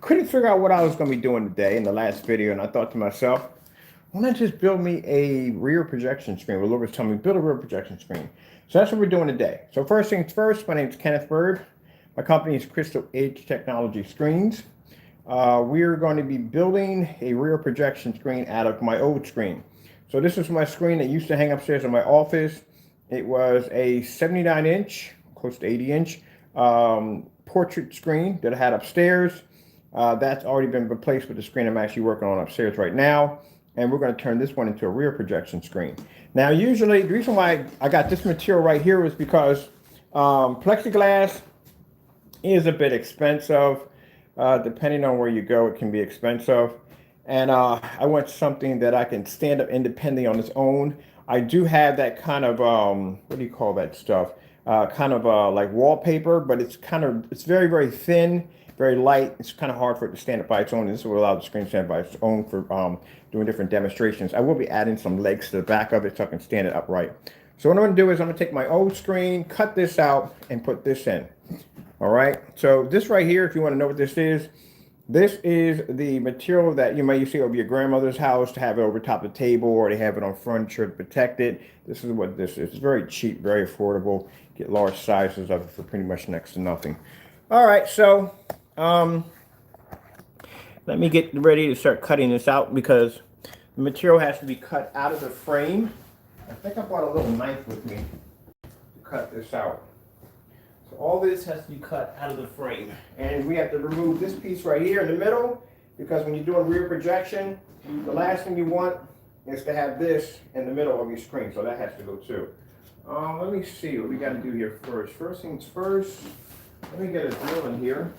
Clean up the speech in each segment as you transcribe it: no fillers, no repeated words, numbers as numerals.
couldn't figure out what I was going to be doing today in the last video, and I thought to myself, why not just build me a rear projection screen? Well, Lord was telling me, build a rear projection screen. So that's what we're doing today. So first things first, my name is Kenneth Bird. My company is Crystal Edge Technology Screens. We're going to be building a rear projection screen out of my old screen. So this is my screen that used to hang upstairs in my office. It was a 79-inch, close to 80-inch portrait screen that I had upstairs. That's already been replaced with the screen I'm actually working on upstairs right now. And we're going to turn this one into a rear projection screen. Now, usually, the reason why I got this material right here is because plexiglass is a bit expensive. Depending on where you go, it can be expensive. And I want something that I can stand up independently on its own. I do have that kind of, what do you call that stuff? Like wallpaper, but it's very, very thin, very light. It's kind of hard for it to stand up by its own. This will allow the screen to stand by its own for doing different demonstrations. I will be adding some legs to the back of it so I can stand it upright. So what I'm going to do is I'm going to take my old screen, cut this out, and put this in. All right. So this right here, if you want to know what this is the material that you might see over your grandmother's house to have it over top of the table, or they have it on furniture to protect it. This is what this is. It's very cheap, very affordable. Get large sizes of it for pretty much next to nothing. All right. So let me get ready to start cutting this out because the material has to be cut out of the frame. I think I brought a little knife with me to cut this out. So all this has to be cut out of the frame. And we have to remove this piece right here in the middle, because when you're doing rear projection, the last thing you want is to have this in the middle of your screen. So that has to go too. Let me see what we got to do here first. First things first, let me get a drill in here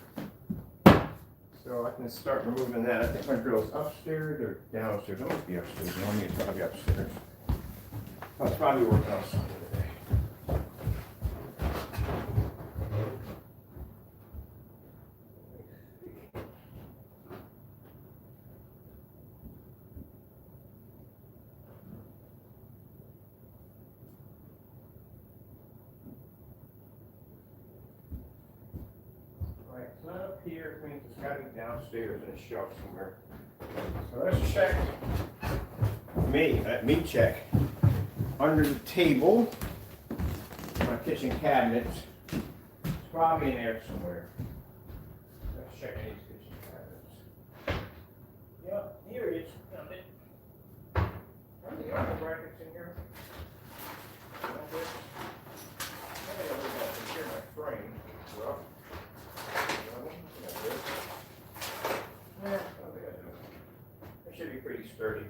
so I can start removing that. I think my drill's upstairs or downstairs. It must be upstairs. No, it's probably upstairs. Oh, it's probably working outside today. It's not up here, it means it's got to be downstairs in a shelf somewhere. So let's check. Let me check. Under the table, my kitchen cabinets. It's probably in there somewhere. Let's check these kitchen cabinets. Yep, here it is. Found it. Are the other brackets in here? I think I look at it here in my frame. Well. Yeah, it should be pretty sturdy.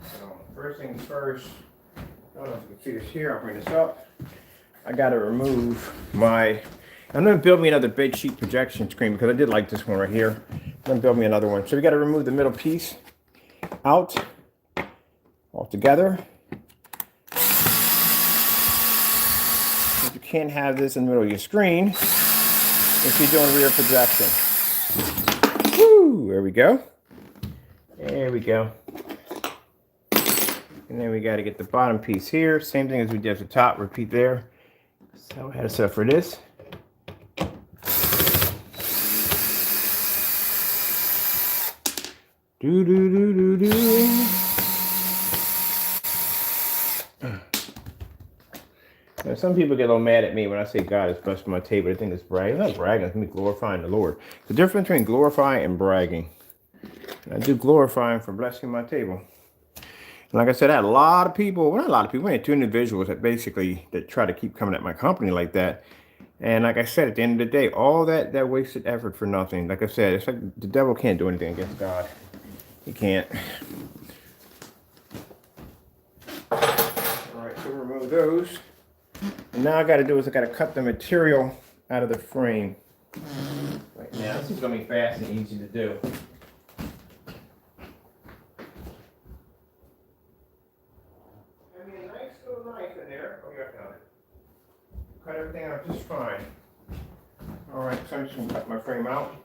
So first things first, I don't know if you can see this here, I'll bring this up. I got to remove I'm going to build me another bed sheet projection screen because I did like this one right here. I'm going to build me another one. So we got to remove the middle piece out altogether. You can't have this in the middle of your screen if you're doing rear projection. Woo! There we go. There we go. And then we got to get the bottom piece here. Same thing as we did at the top. Repeat there. So I had to set up for this. Do do do do do. Now, some people get a little mad at me when I say God has blessed my table. They think it's bragging. It's not bragging. It's me glorifying the Lord. The difference between glorifying and bragging. And I do glorify Him for blessing my table. And like I said, I had a lot of people. Well, not a lot of people. I had two individuals that try to keep coming at my company like that. And like I said, at the end of the day, all that wasted effort for nothing. Like I said, it's like the devil can't do anything against God. He can't. All right, so remove those. And now I got to do is I got to cut the material out of the frame. Right now, this is going to be fast and easy to do. I mean, a nice little knife in there. Oh, yeah, I found it. Cut everything out just fine. All right, so I'm just going to cut my frame out.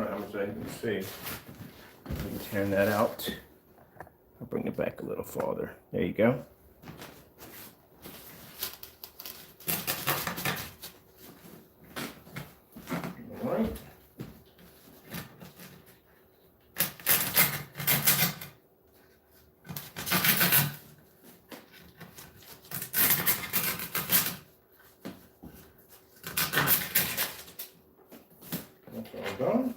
how much I can see. Let me turn that out. I'll bring it back a little farther. There you go. All right. That's all done.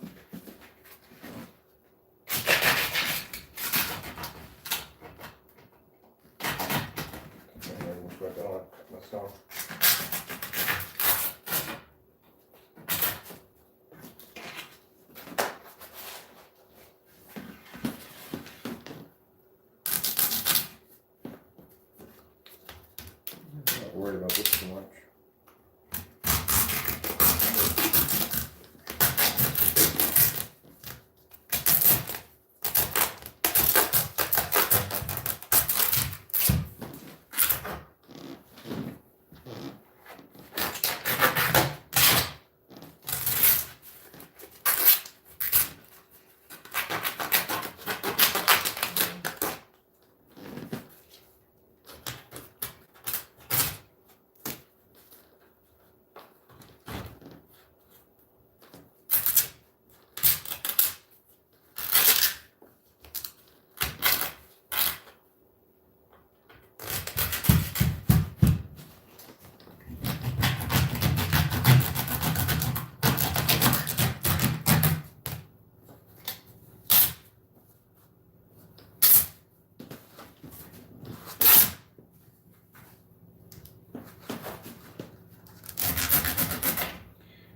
Myself. I'm not worried about this too much.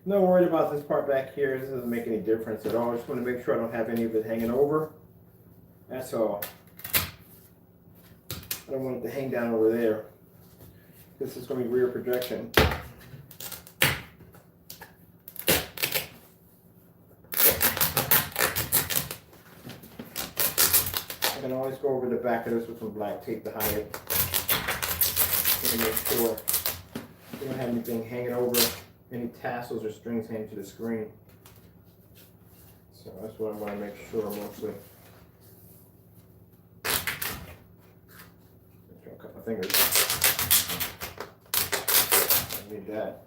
I'm not worried about this part back here. This doesn't make any difference at all. I just want to make sure I don't have any of it hanging over. That's all. I don't want it to hang down over there. This is going to be rear projection. I can always go over the back of this with some black tape to hide it. To make sure you don't have anything hanging over, any tassels or strings hanging to the screen. So that's what I want to make sure mostly. I'll cut my fingers. I need that.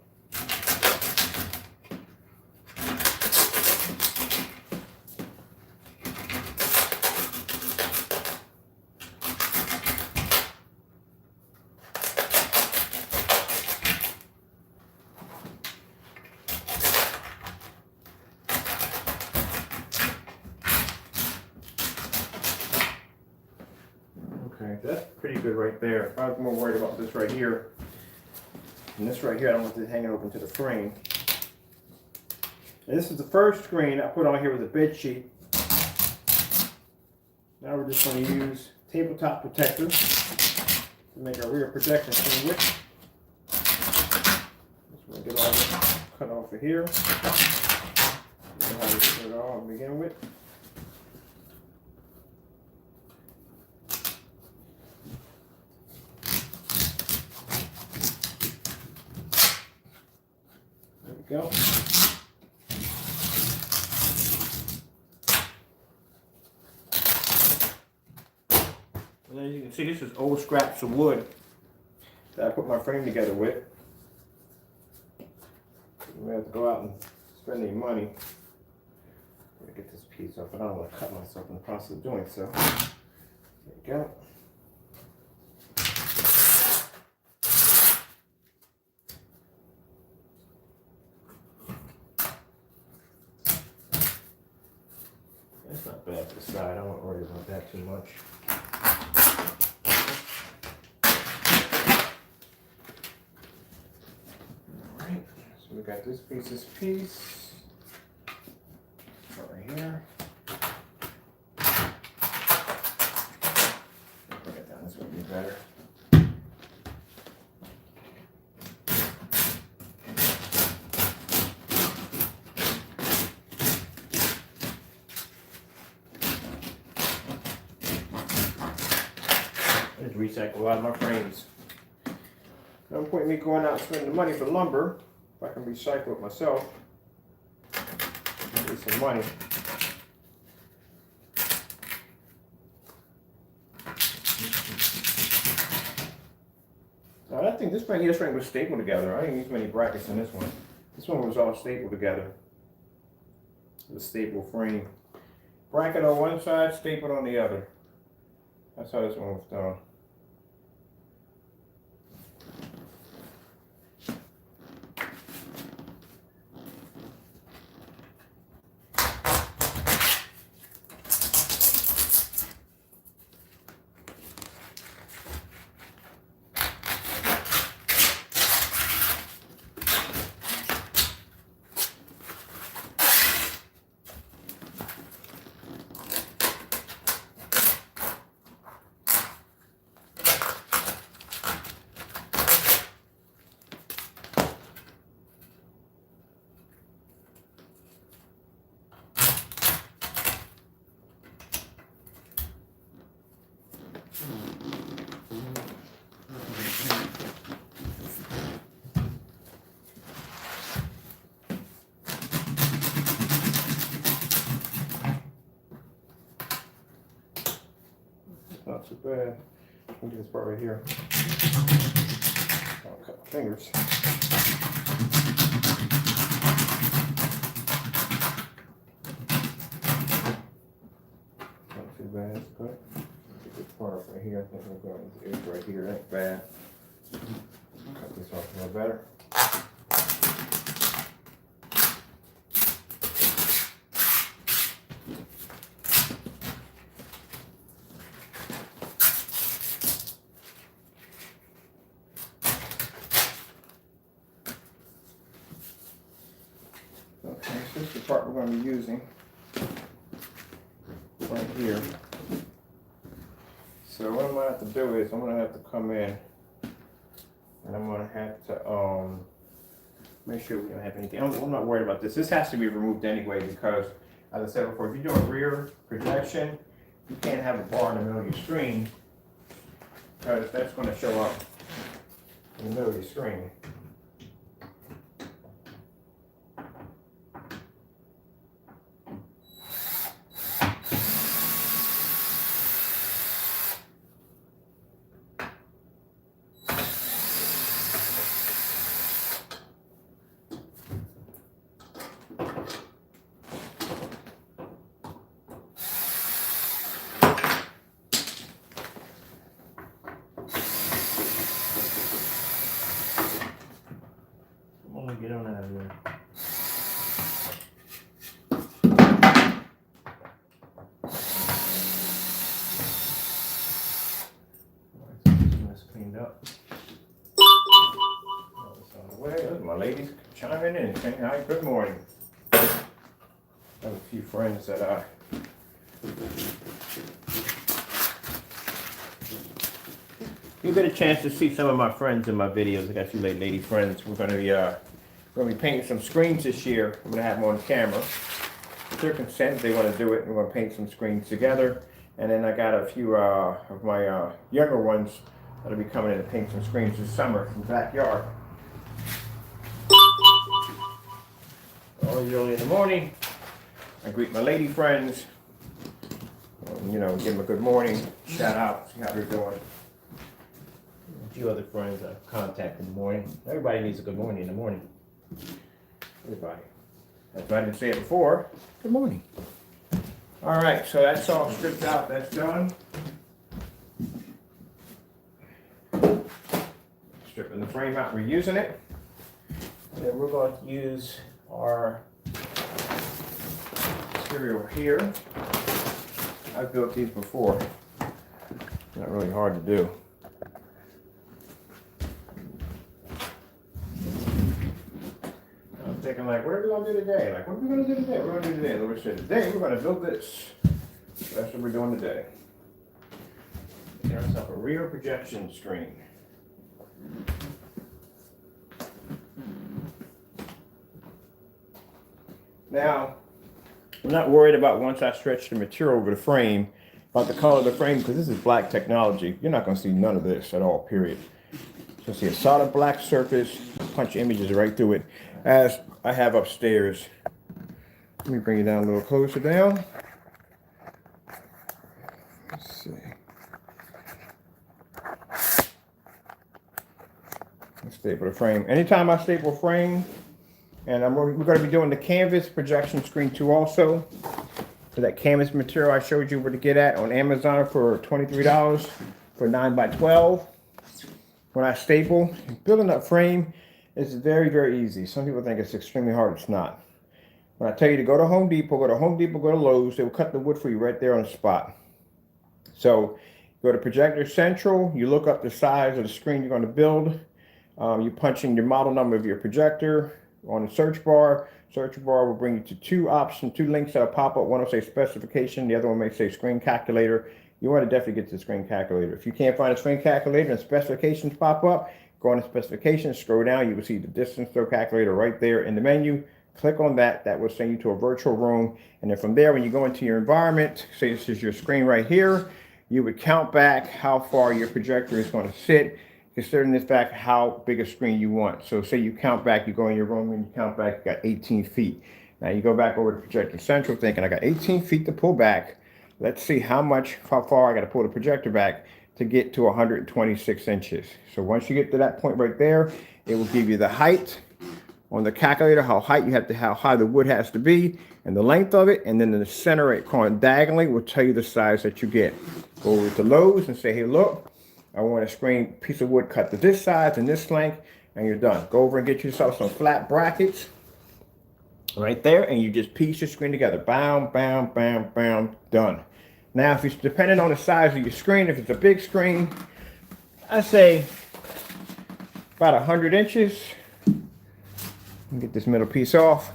Okay, that's pretty good right there. I'm more worried about this right here. And this right here, I don't want this hanging open to the frame. And this is the first screen I put on here with a bed sheet. Now we're just going to use tabletop protector to make our rear projection screen with. Just going to get all this cut off of here. You know how to put it all to begin with. Go. And as you can see, this is old scraps of wood that I put my frame together with. I'm gonna have to go out and spend any money to get this piece off, but I don't want to cut myself in the process of doing so. There you go. That's not bad to the side. I won't worry about that too much. Alright, so we got this piece, right here. Bring it down, this would be better. Recycle a lot of my frames. No point in me going out and spending the money for lumber if I can recycle it myself. me some money. Now, I think this frame was stapled together. I didn't use many brackets in this one. This one was all stapled together. The staple frame. Bracket on one side, stapled on the other. That's how this one was done. Not too bad. Let me get this part right here. I'll cut my fingers. Not too bad. It's good. Get this part right here. I think we're going to do it right here. Ain't bad. Cut this off a little better. Okay, so this is the part we're going to be using right here. So what I'm going to have to do is I'm going to have to come in and I'm going to have to make sure we don't have anything. I'm not worried about this. This has to be removed anyway because, as I said before, if you're doing rear projection, you can't have a bar in the middle of your screen because that's going to show up in the middle of your screen. Get on out of there. This cleaned up. All this on the way. Look at my ladies chiming in, saying hi, good morning. I have a few friends that you get a chance to see some of my friends in my videos. I got a few lady friends. We're going to be painting some screens this year. I'm going to have them on camera. With their consent, they want to do it. We're going to paint some screens together. And then I got a few of my younger ones that'll be coming in to paint some screens this summer in the backyard. Early in the morning, I greet my lady friends. You know, give them a good morning, shout out, see how they're doing. A few other friends I contact in the morning. Everybody needs a good morning in the morning. Everybody. That's why I didn't say it before. Good morning. All right, so that's all stripped out. That's done. Stripping the frame out, reusing it. And then we're going to use our material here. I've built these before. Not really hard to do. Thinking like, what are we going to do today? Like, what are we going to do today? What are we going to do today? Lord said, today we're going to build this. So that's what we're doing today. Get ourselves a rear projection screen. Now, I'm not worried about once I stretch the material over the frame, about the color of the frame, because this is black technology. You're not going to see none of this at all, period. You'll see a solid black surface, punch images right through it, as I have upstairs Let me bring it down a little closer down. Let's see. Let's staple the frame. Anytime I staple a frame, and we're going to be doing the canvas projection screen too also. So that canvas material I showed you where to get at on Amazon for $23 for 9x12. When I staple, building that frame is very, very easy. Some people think it's extremely hard. It's not. When I tell you to go to Home Depot, go to Lowe's, they will cut the wood for you right there on the spot. So go to Projector Central, you look up the size of the screen you're going to build. You punch in your model number of your projector on the search bar. Search bar will bring you to two links that'll pop up. One will say specification, the other one may say screen calculator. You want to definitely get to the screen calculator. If you can't find a screen calculator and specifications pop up, go on the specifications, scroll down, you will see the distance throw calculator right there in the menu. Click on that. That will send you to a virtual room. And then from there, when you go into your environment, say this is your screen right here, you would count back how far your projector is going to sit, considering this back how big a screen you want. So say you count back, you go in your room and you count back, you got 18 feet. Now you go back over to Projector Central thinking I got 18 feet to pull back. Let's see how far I got to pull the projector back to get to 126 inches. So once you get to that point right there, it will give you the height on the calculator, how high the wood has to be, and the length of it, and then in the center, diagonally, will tell you the size that you get. Go over to Lowe's and say, hey, look, I want a screen piece of wood cut to this size and this length, and you're done. Go over and get yourself some flat brackets right there, and you just piece your screen together. Bam, bam, bam, bam, done. Now, if it's depending on the size of your screen, if it's a big screen, I say about 100 inches. Get this middle piece off.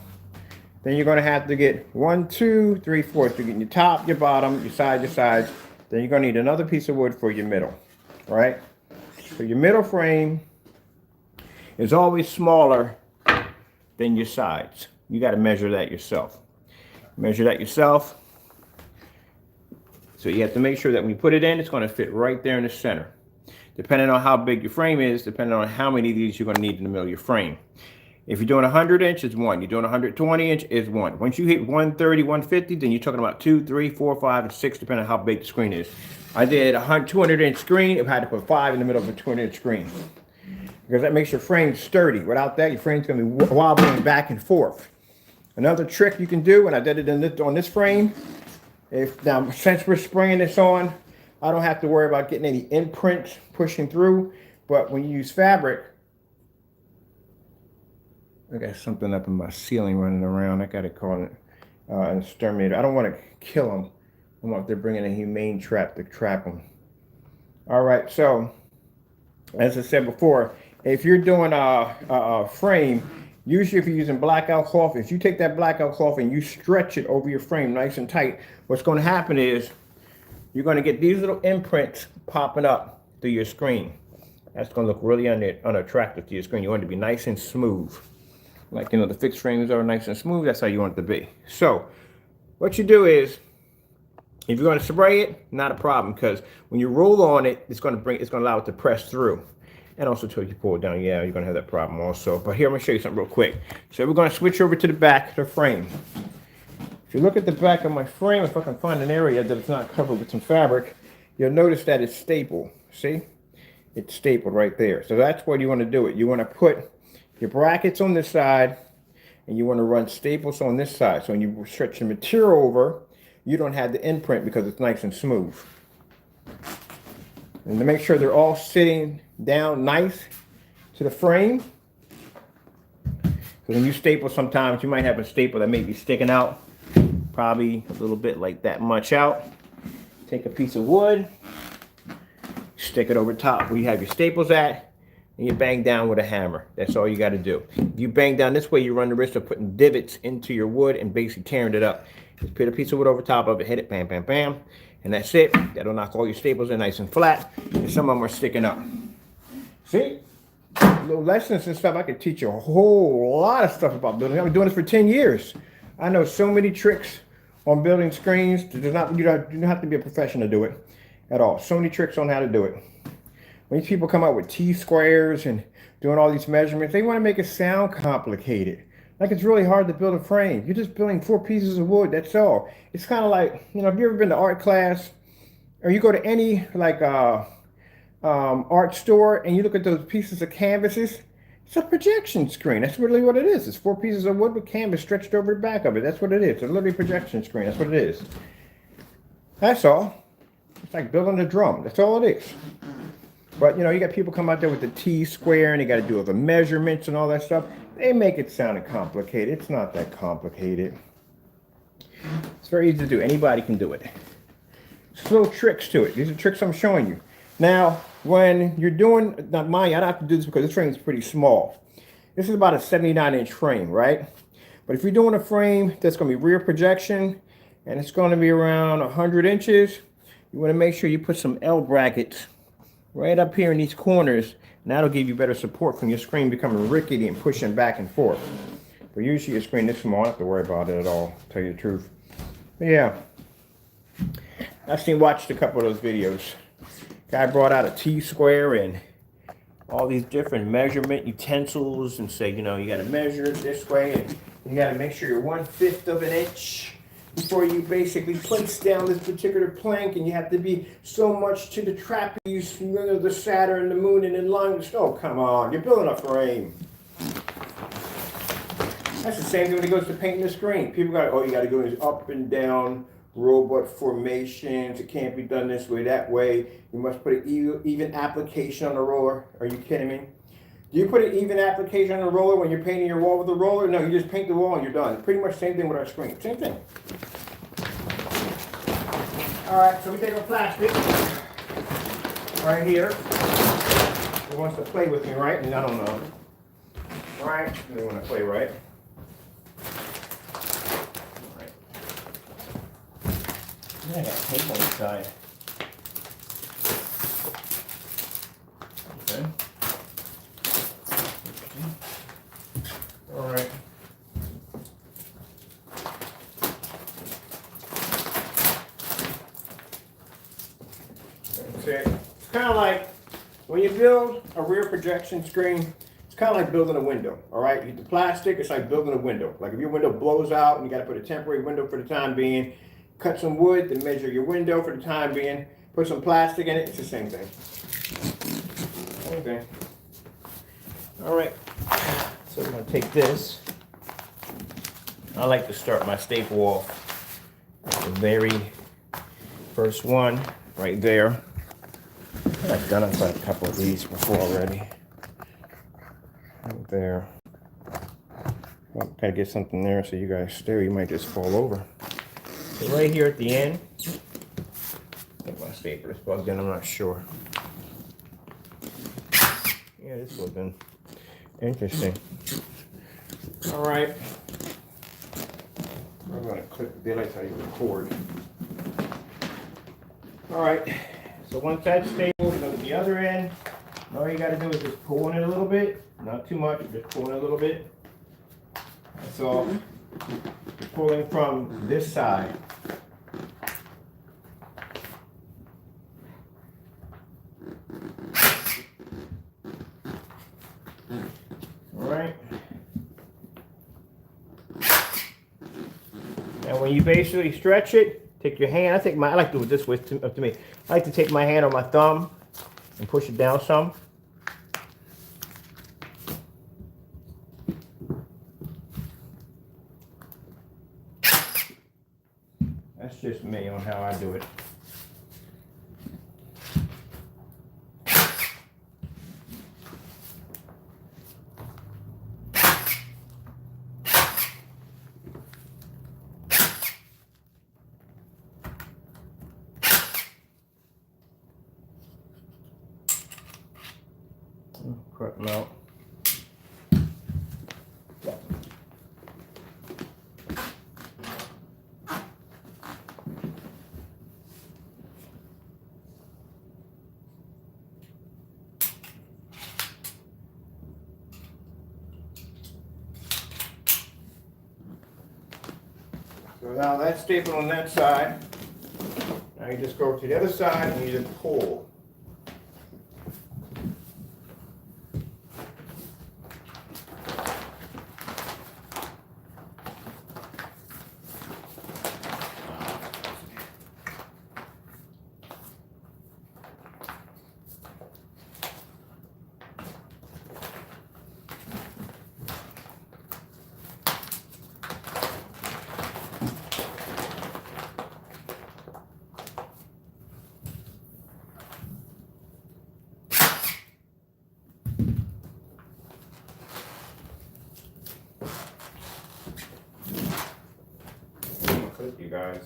Then you're going to have to get 1, 2, 3, 4. So you're getting your top, your bottom, your sides. Then you're going to need another piece of wood for your middle. Right? So your middle frame is always smaller than your sides. You got to measure that yourself. Measure that yourself. So you have to make sure that when you put it in, it's going to fit right there in the center. Depending on how big your frame is, depending on how many of these you're going to need in the middle of your frame. If you're doing 100 inch, it's 1. You're doing 120 inch, it's 1. Once you hit 130, 150, then you're talking about 2, 3, 4, 5, and 6, depending on how big the screen is. I did a 200 inch screen. I had to put 5 in the middle of a 200 inch screen. Because that makes your frame sturdy. Without that, your frame's going to be wobbling back and forth. Another trick you can do, and I did it on this frame, now since we're spraying this on, I don't have to worry about getting any imprints pushing through. But when you use fabric, I got something up in my ceiling running around. I got to call it an exterminator. I don't want to kill them. I want they're bringing a humane trap to trap them. All right, so as I said before, if you're doing a frame, usually if you're using blackout cloth, if you take that blackout cloth and you stretch it over your frame nice and tight, what's going to happen is you're going to get these little imprints popping up through your screen. That's going to look really unattractive to your screen. You want it to be nice and smooth. Like, the fixed frames are nice and smooth. That's how you want it to be. So what you do is, if you're going to spray it, not a problem, because when you roll on it, it's going to allow it to press through. And also until you pull it down, yeah, you're going to have that problem also. But here, I'm going to show you something real quick. So we're going to switch over to the back of the frame. If you look at the back of my frame, if I can find an area that it's not covered with some fabric, you'll notice that it's stapled. See? It's stapled right there. So that's what you want to do it. You want to put your brackets on this side, and you want to run staples on this side. So when you stretch the material over, you don't have the imprint because it's nice and smooth. And to make sure they're all sitting down nice to the frame, because when you staple, sometimes you might have a staple that may be sticking out, probably a little bit like that much out. Take a piece of wood, stick it over top where you have your staples at, and you bang down with a hammer. That's all you got to do. If you bang down this way, you run the risk of putting divots into your wood and basically tearing it up. Just put a piece of wood over top of it, hit it, bam, bam, bam, and that's it. That'll knock all your staples in nice and flat, and some of them are sticking up. See? Little lessons and stuff. I could teach you a whole lot of stuff about building. I've been doing this for 10 years. I know so many tricks on building screens. You don't have to be a professional to do it at all. So many tricks on how to do it. When these people come out with T-squares and doing all these measurements, they want to make it sound complicated. Like it's really hard to build a frame. You're just building 4 pieces of wood, that's all. It's kind of like, you know, have you ever been to art class? Or you go to any like art store and you look at those pieces of canvases? It's a projection screen. That's really what it is. It's 4 pieces of wood with canvas stretched over the back of it. That's what it is. It's literally a projection screen. That's what it is. That's all. It's like building a drum. That's all it is. But, you know, you got people come out there with the T-square and they got to do all the measurements and all that stuff. They make it sound complicated. It's not that complicated. It's very easy to do. Anybody can do it. There's little tricks to it. These are tricks I'm showing you. Now, when you're doing, not mine, I don't have to do this because this frame is pretty small. This is about a 79-inch frame, right? But if you're doing a frame that's going to be rear projection and it's going to be around 100 inches, you want to make sure you put some L brackets right up here in these corners, and that'll give you better support from your screen becoming rickety and pushing back and forth. But usually your screen this small, I don't have to worry about it at all, to tell you the truth. But yeah, I've watched a couple of those videos. Guy brought out a T-square and all these different measurement utensils and say, you know, you got to measure it this way and you got to make sure you're 1/5 of an inch before you basically place down this particular plank, and you have to be so much to the trapeze, you know, the Saturn, the moon, and in line with, oh, come on, you're building a frame. That's the same thing when it goes to painting the screen. People got, oh, you got to go these up and down robot formations. It can't be done this way, that way. You must put an even application on the roller. Are you kidding me? Do you put an even application on the roller when you're painting your wall with a roller? No, you just paint the wall and you're done. Pretty much same thing with our screen. Same thing. All right, so we take our plastic right here. It wants to play with me, right? And I don't know. All right, they want to play, right? All right. I got tape on the side. Okay. All right. That's it. It's kind of like when you build a rear projection screen, it's kind of like building a window. All right, you get the plastic, it's like building a window. Like if your window blows out and you got to put a temporary window for the time being, cut some wood to measure your window for the time being, put some plastic in it, it's the same thing. Same thing. All right. So we're going to take this. I like to start my staple off at the very first one right there. I've done a couple of these before already. Right there. Well, gotta get something there so you guys stare. You might just fall over. So right here at the end, I think my stapler is plugged in. I'm not sure. Yeah, this was in. Interesting. All right. I'm going to click the daylight so you can record. All right. So once that's stable, we go to the other end. All you got to do is just pull on it a little bit. Not too much, just pull in a little bit. That's all. You're pulling from this side. Alright. And when you basically stretch it, take your hand. I like to do it this way up to me. I like to take my hand on my thumb and push it down some. That's just me on how I do it. Cut them out. So now that's stapled on that side. Now you just go to the other side and you just pull. you guys.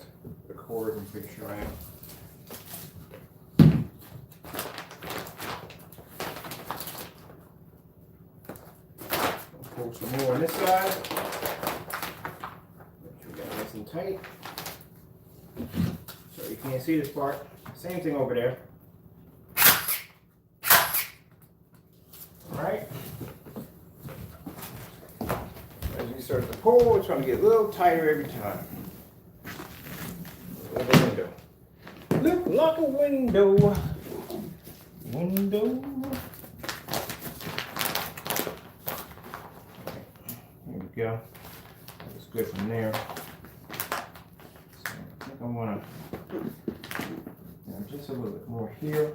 The cord, I'm pretty sure I am. Pull some more on this side. Make sure we got it nice and tight. So you can't see this part. Same thing over there. Alright. As we start to pull, it's going to get a little tighter every time. Look like a window. Look like a window. Window. There we go. That's good from there. So I think I want to just a little bit more here.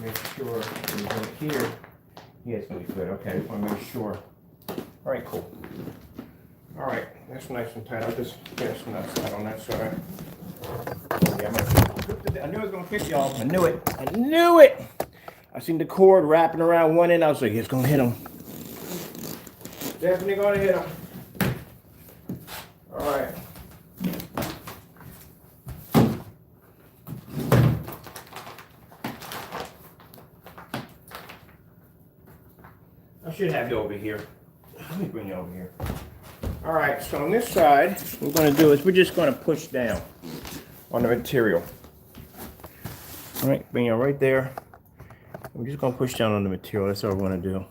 Make sure it's right here. Yeah, it's going to be good. Okay, I want to make sure. All right, cool. All right, that's nice and tight. I'll just finish the side on that side. Yeah, I knew it was going to hit y'all. I knew it. I knew it. I seen the cord wrapping around one end. I was like, it's going to hit him. Definitely going to hit him. All right. I should have you over here. Let me bring you over here. All right, so on this side, what we're going to do is we're just going to push down on the material. All right, bring you right there. We're just going to push down on the material. That's all we're going to do. And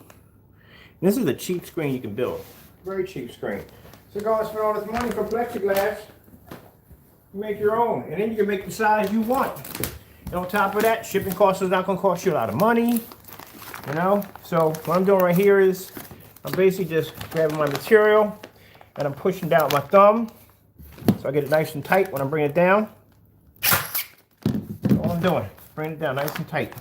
this is a cheap screen you can build. Very cheap screen. So go and spend all this money for plexiglass. You make your own, and then you can make the size you want. And on top of that, shipping costs is not going to cost you a lot of money. You know, so what I'm doing right here is I'm basically just grabbing my material and I'm pushing down with my thumb so I get it nice and tight when I bring it down. That's all I'm doing, bring it down nice and tight.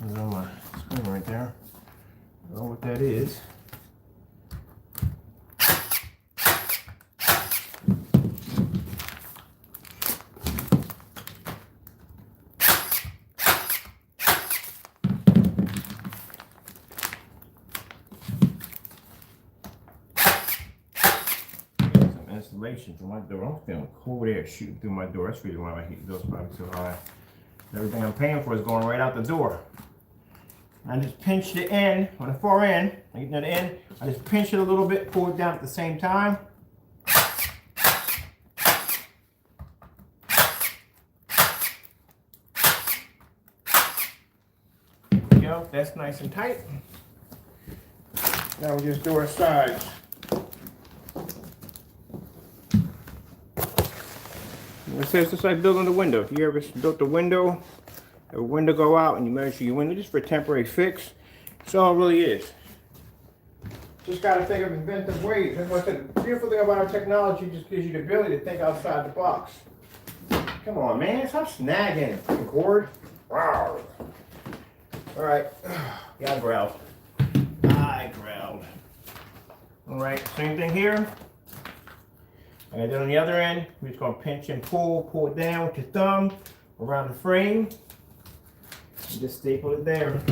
On my screen right there. I don't know what that is. Some insulation through my door. I'm feeling cold air shooting through my door. That's really why my heat bill's probably so high. Everything I'm paying for is going right out the door. I just pinch the end, on the far end, I get to the end, I just pinch it a little bit, pull it down at the same time. There we go, that's nice and tight. Now we just do our sides. It says just like building a window. If you ever built a window, a window go out and you measure your window just for a temporary fix. That's all it really is. Just got to think of inventive ways. That's what I said. The beautiful thing about our technology just gives you the ability to think outside the box. Come on, man. Stop snagging the cord. Wow. All right. Yeah, I growled. I growled. All right. Same thing here. And then on the other end, we're just going to pinch and pull it down with your thumb around the frame. And just staple it there.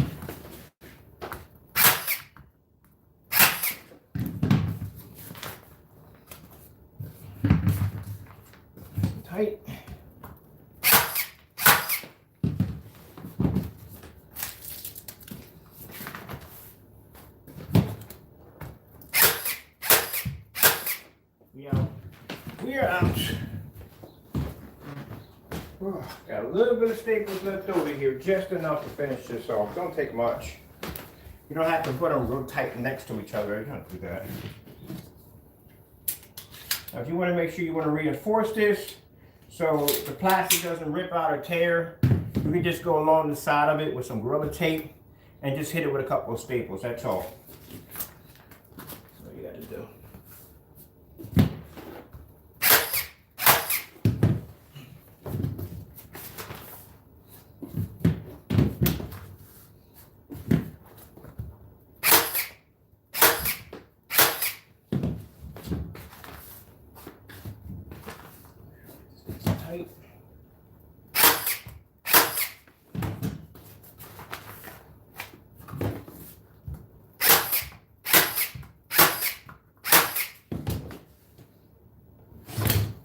Tight. We are out. Oh, got a little bit of staples left over here, just enough to finish this off. Don't take much. You don't have to put them real tight next to each other. You don't do that. Now, if you want to make sure you want to reinforce this so the plastic doesn't rip out or tear, you can just go along the side of it with some Gorilla Tape and just hit it with a couple of staples. That's all. That's all you got to do. tight.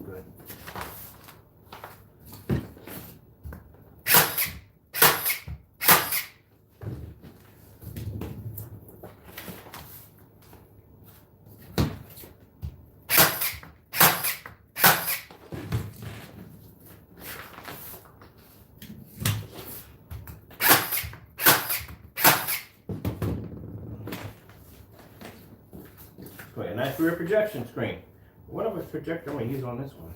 Good. Great, a nice rear projection screen. What other projector I'm going to use on this one?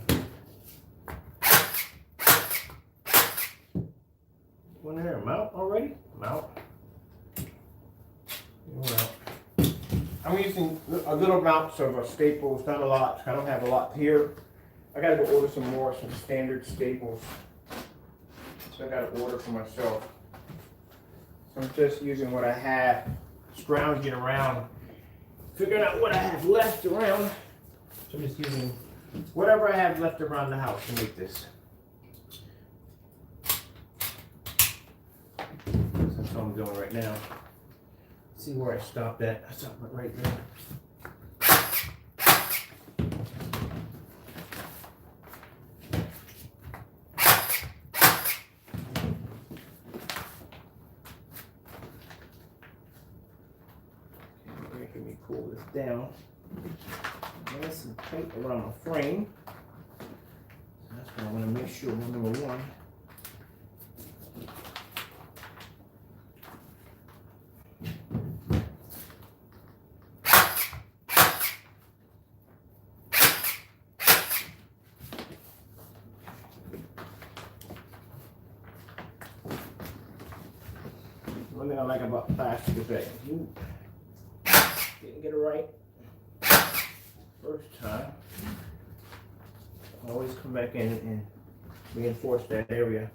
One there, mount already? Mount. Well, I'm using a little amounts of staples, not a lot. I don't have a lot here. I got to go order some more, some standard staples. So I got to order for myself. So I'm just using what I have, scrounging around, figuring out what I have left around. So I'm just using whatever I have left around the house to make this. That's what I'm doing right now. See where I stopped at. I stopped it right there. Okay, let me pull this down. Nice and tight around my frame. So that's what I want to make sure. Number one. One thing I like about plastic is that you didn't get it right first time. Always come back in and reinforce that area.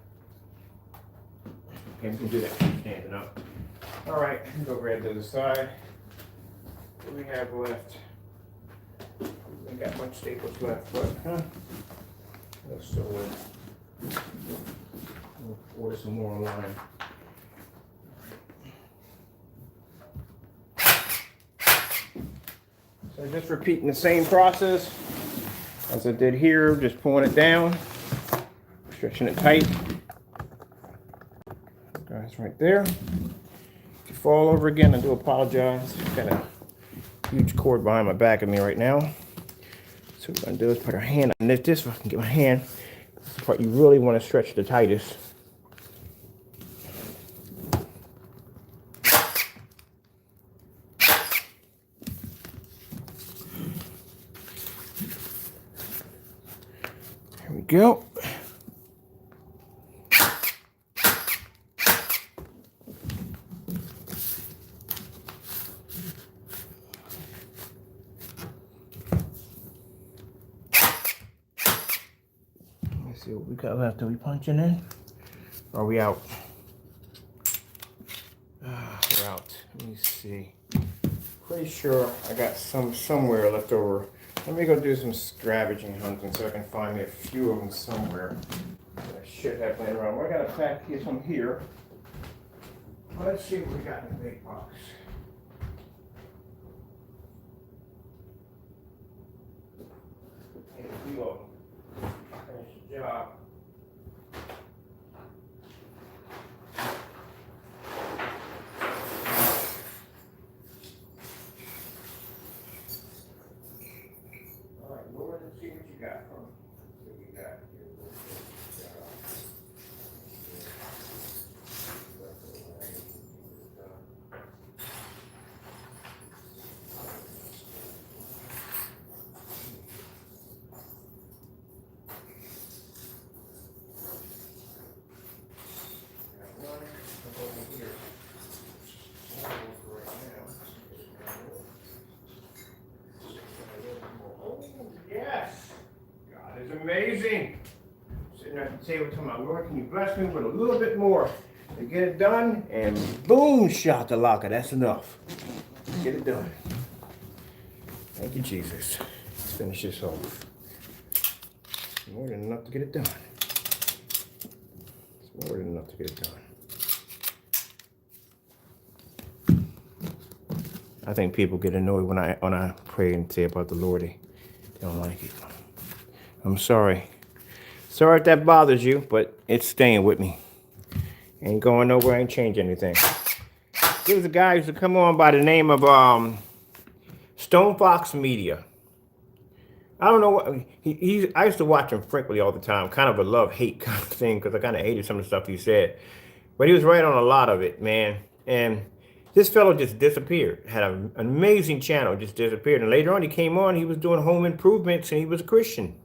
Okay, we can do that standing up. All right, go grab the other side. What do we have left? We ain't got much staples left, but let's we'll order some more online. So just repeating the same process as I did here, just pulling it down, stretching it tight. Guys, right there. If you fall over again, I do apologize. I've got a huge cord behind my back of me right now. So what we're gonna do is put our hand on this if I can get my hand. This is the part you really want to stretch the tightest. There we go. Let's see what we got left. Are we punching in? Or are we out? We're out. Let me see. Pretty sure I got some somewhere left over. Let me go do some scavenging hunting so I can find me a few of them somewhere. I should have laying around. I got a pack here, some here. Let's see what we got in the big box. Here we go. Finish the job. Let's see what you got from what we got here. Amazing. Sitting at the table talking about, Lord, can you bless me with a little bit more to get it done? And boom, shot the locker. That's enough. Get it done. Thank you, Jesus. Let's finish this off. More than enough to get it done. It's more than enough to get it done. I think people get annoyed when I pray and say about the Lord. They don't like it. I'm sorry. Sorry if that bothers you, but it's staying with me. Ain't going nowhere, ain't changing anything. There was a guy who used to come on by the name of Stone Fox Media. I don't know what I used to watch him frequently all the time, kind of a love-hate kind of thing, because I kind of hated some of the stuff he said. But he was right on a lot of it, man. And this fellow just disappeared. Had an amazing channel, just disappeared. And later on, he came on, he was doing home improvements, and he was a Christian.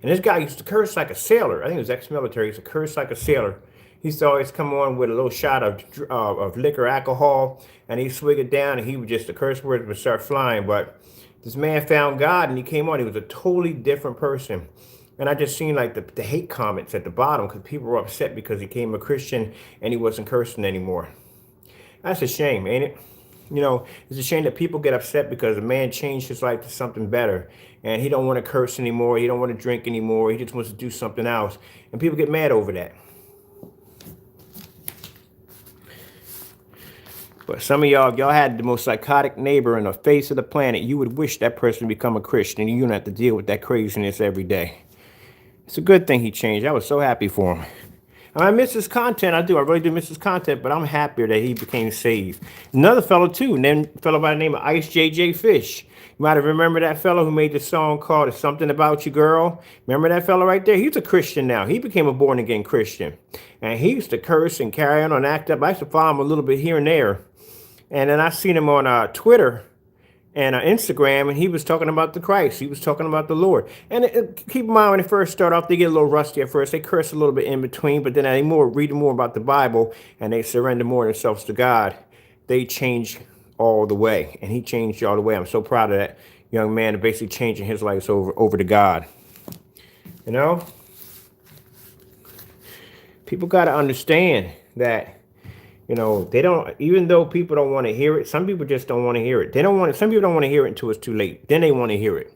And this guy used to curse like a sailor. I think he was ex-military. He used to curse like a sailor. He used to always come on with a little shot of liquor, alcohol, and he'd swig it down, and he would just, the curse words would start flying. But this man found God, and he came on. He was a totally different person. And I just seen like the hate comments at the bottom because people were upset because he became a Christian and he wasn't cursing anymore. That's a shame, ain't it? You know, it's a shame that people get upset because a man changed his life to something better. And he don't want to curse anymore. He don't want to drink anymore. He just wants to do something else. And people get mad over that. But some of y'all, if y'all had the most psychotic neighbor on the face of the planet, you would wish that person become a Christian and you don't have to deal with that craziness every day. It's a good thing he changed. I was so happy for him. I miss his content. I do. I really do miss his content, but I'm happier that he became saved. Another fellow, too, fellow by the name of Ice JJ Fish. You might have remembered that fellow who made the song called It's Something About You, Girl. Remember that fellow right there? He's a Christian now. He became a born-again Christian. And he used to curse and carry on and act up. I used to follow him a little bit here and there. And then I seen him on Twitter and Instagram, and he was talking about the Christ. He was talking about the Lord. And keep in mind, when they first start off, they get a little rusty at first. They curse a little bit in between, but then they read more about the Bible, and they surrender more themselves to God. They change all the way, and he changed all the way. I'm so proud of that young man, basically changing his life over to God. You know, people got to understand that. You know, they don't, even though people don't want to hear it, some people just don't want to hear it. Some people don't want to hear it until it's too late. Then they want to hear it.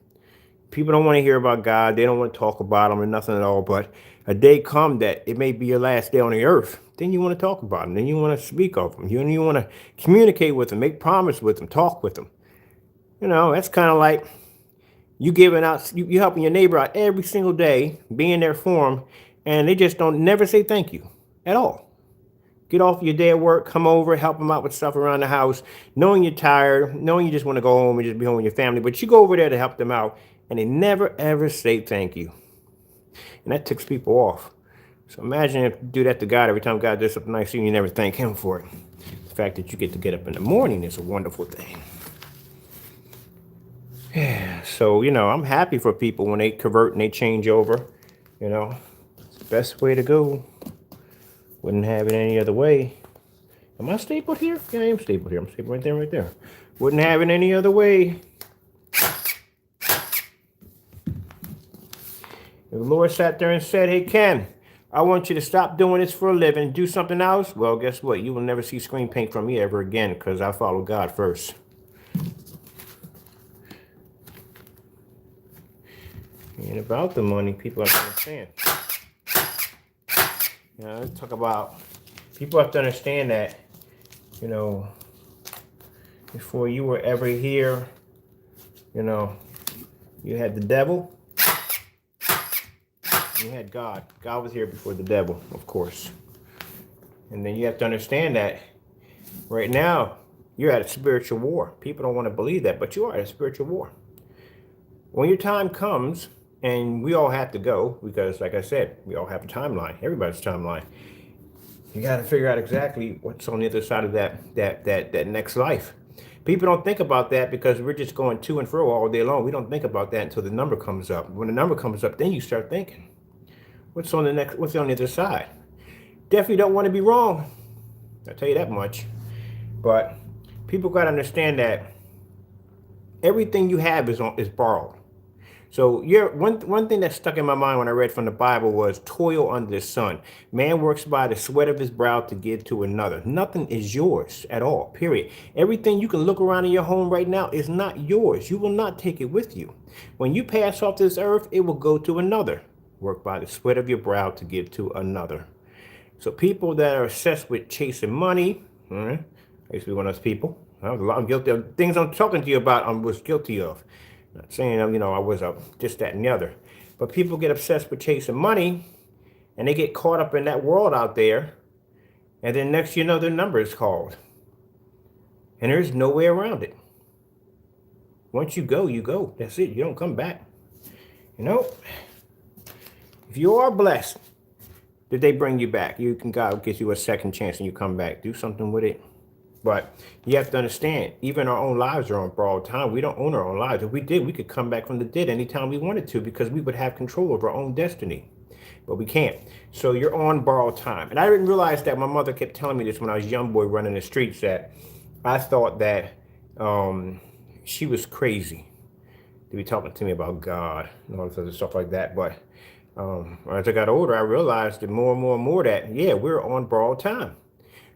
People don't want to hear about God. They don't want to talk about him or nothing at all. But a day come that it may be your last day on the earth. Then you want to talk about him. Then you want to speak of him. You want to communicate with him, make promise with him, talk with him. You know, that's kind of like you giving out, you helping your neighbor out every single day, being there for him, and they just don't never say thank you at all. Get off your day at work, come over, help them out with stuff around the house, knowing you're tired, knowing you just want to go home and just be home with your family. But you go over there to help them out, and they never, ever say thank you. And that ticks people off. So imagine if you do that to God every time God does something nice to you and you never thank him for it. The fact that you get to get up in the morning is a wonderful thing. Yeah, so, you know, I'm happy for people when they convert and they change over. You know, it's the best way to go. Wouldn't have it any other way. Am I stapled here? Yeah, I am stapled here. I'm stapled right there, right there. Wouldn't have it any other way. If the Lord sat there and said, hey, Ken, I want you to stop doing this for a living and do something else. Well, guess what? You will never see screen paint from me ever again because I follow God first. And about the money, people have to understand. You know, talk about, people have to understand that, you know, before you were ever here, you know, you had the devil, you had God. God was here before the devil, of course. And then you have to understand that right now, you're at a spiritual war. People don't want to believe that, but you are at a spiritual war. When your time comes, and we all have to go, because like I said, we all have a timeline, everybody's timeline. You got to figure out exactly what's on the other side of that next life. People don't think about that because we're just going to and fro all day long. We don't think about that until the number comes up. When the number comes up, then you start thinking, what's on the other side? Definitely don't want to be wrong. I'll tell you that much. But people got to understand that everything you have is borrowed. So one thing that stuck in my mind when I read from the Bible was toil under the sun. Man works by the sweat of his brow to give to another. Nothing is yours at all, period. Everything you can look around in your home right now is not yours. You will not take it with you. When you pass off this earth, it will go to another. Work by the sweat of your brow to give to another. So people that are obsessed with chasing money, all right, I used to be one of those people. I was a lot guilty of things I'm talking to you about. I was guilty of. Not saying, I was just that and the other. But people get obsessed with chasing money, and they get caught up in that world out there, and then next you know their number is called. And there's no way around it. Once you go, you go. That's it. You don't come back. If you are blessed that they bring you back, God gives you a second chance and you come back. Do something with it. But you have to understand, even our own lives are on borrowed time. We don't own our own lives. If we did, we could come back from the dead anytime we wanted to, because we would have control over our own destiny. But we can't. So you're on borrowed time. And I didn't realize that. My mother kept telling me this when I was a young boy running the streets, that I thought that she was crazy to be talking to me about God and all this other stuff like that. But as I got older, I realized that more and more that, yeah, we're on borrowed time.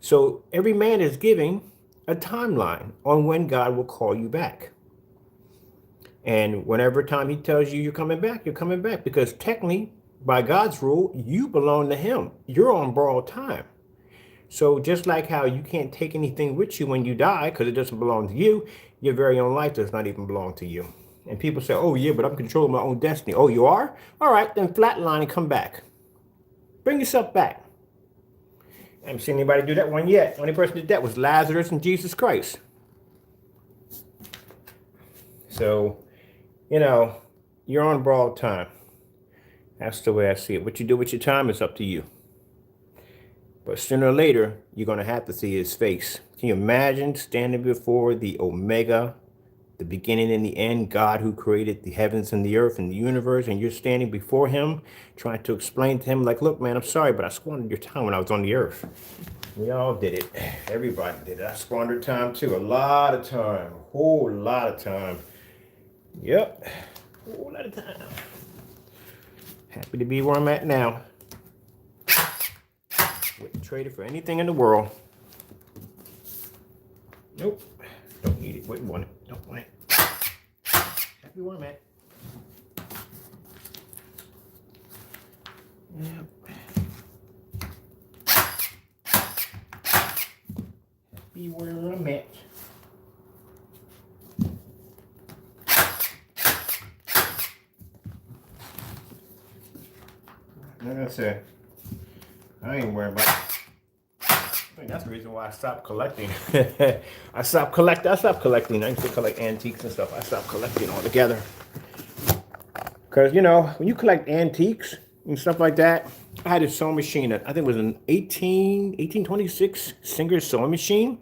So every man is giving a timeline on when God will call you back. And whenever time he tells you you're coming back, because technically, by God's rule, you belong to him. You're on borrowed time. So just like how you can't take anything with you when you die because it doesn't belong to you, your very own life does not even belong to you. And people say, oh yeah, but I'm controlling my own destiny. Oh, you are? All right, then flatline and come back. Bring yourself back. I haven't seen anybody do that one yet. The only person that did that was Lazarus and Jesus Christ. So, you're on borrowed time. That's the way I see it. What you do with your time is up to you. But sooner or later, you're going to have to see his face. Can you imagine standing before the Omega, the beginning and the end, God who created the heavens and the earth and the universe, and you're standing before him trying to explain to him, like, look, man, I'm sorry, but I squandered your time when I was on the earth. We all did it. Everybody did it. I squandered time too. A lot of time. A whole lot of time. Yep. A whole lot of time. Happy to be where I'm at now. Wouldn't trade it for anything in the world. Nope. Don't need it. Wouldn't want it. Don't want it. Happy where I'm at. Yep. Happy where I'm at. Like I said, I ain't worried about it. I think that's the reason why I stopped collecting. I stopped collecting. I used to collect antiques and stuff. I stopped collecting altogether. Because, when you collect antiques and stuff like that, I had a sewing machine that I think was an 1826 Singer sewing machine.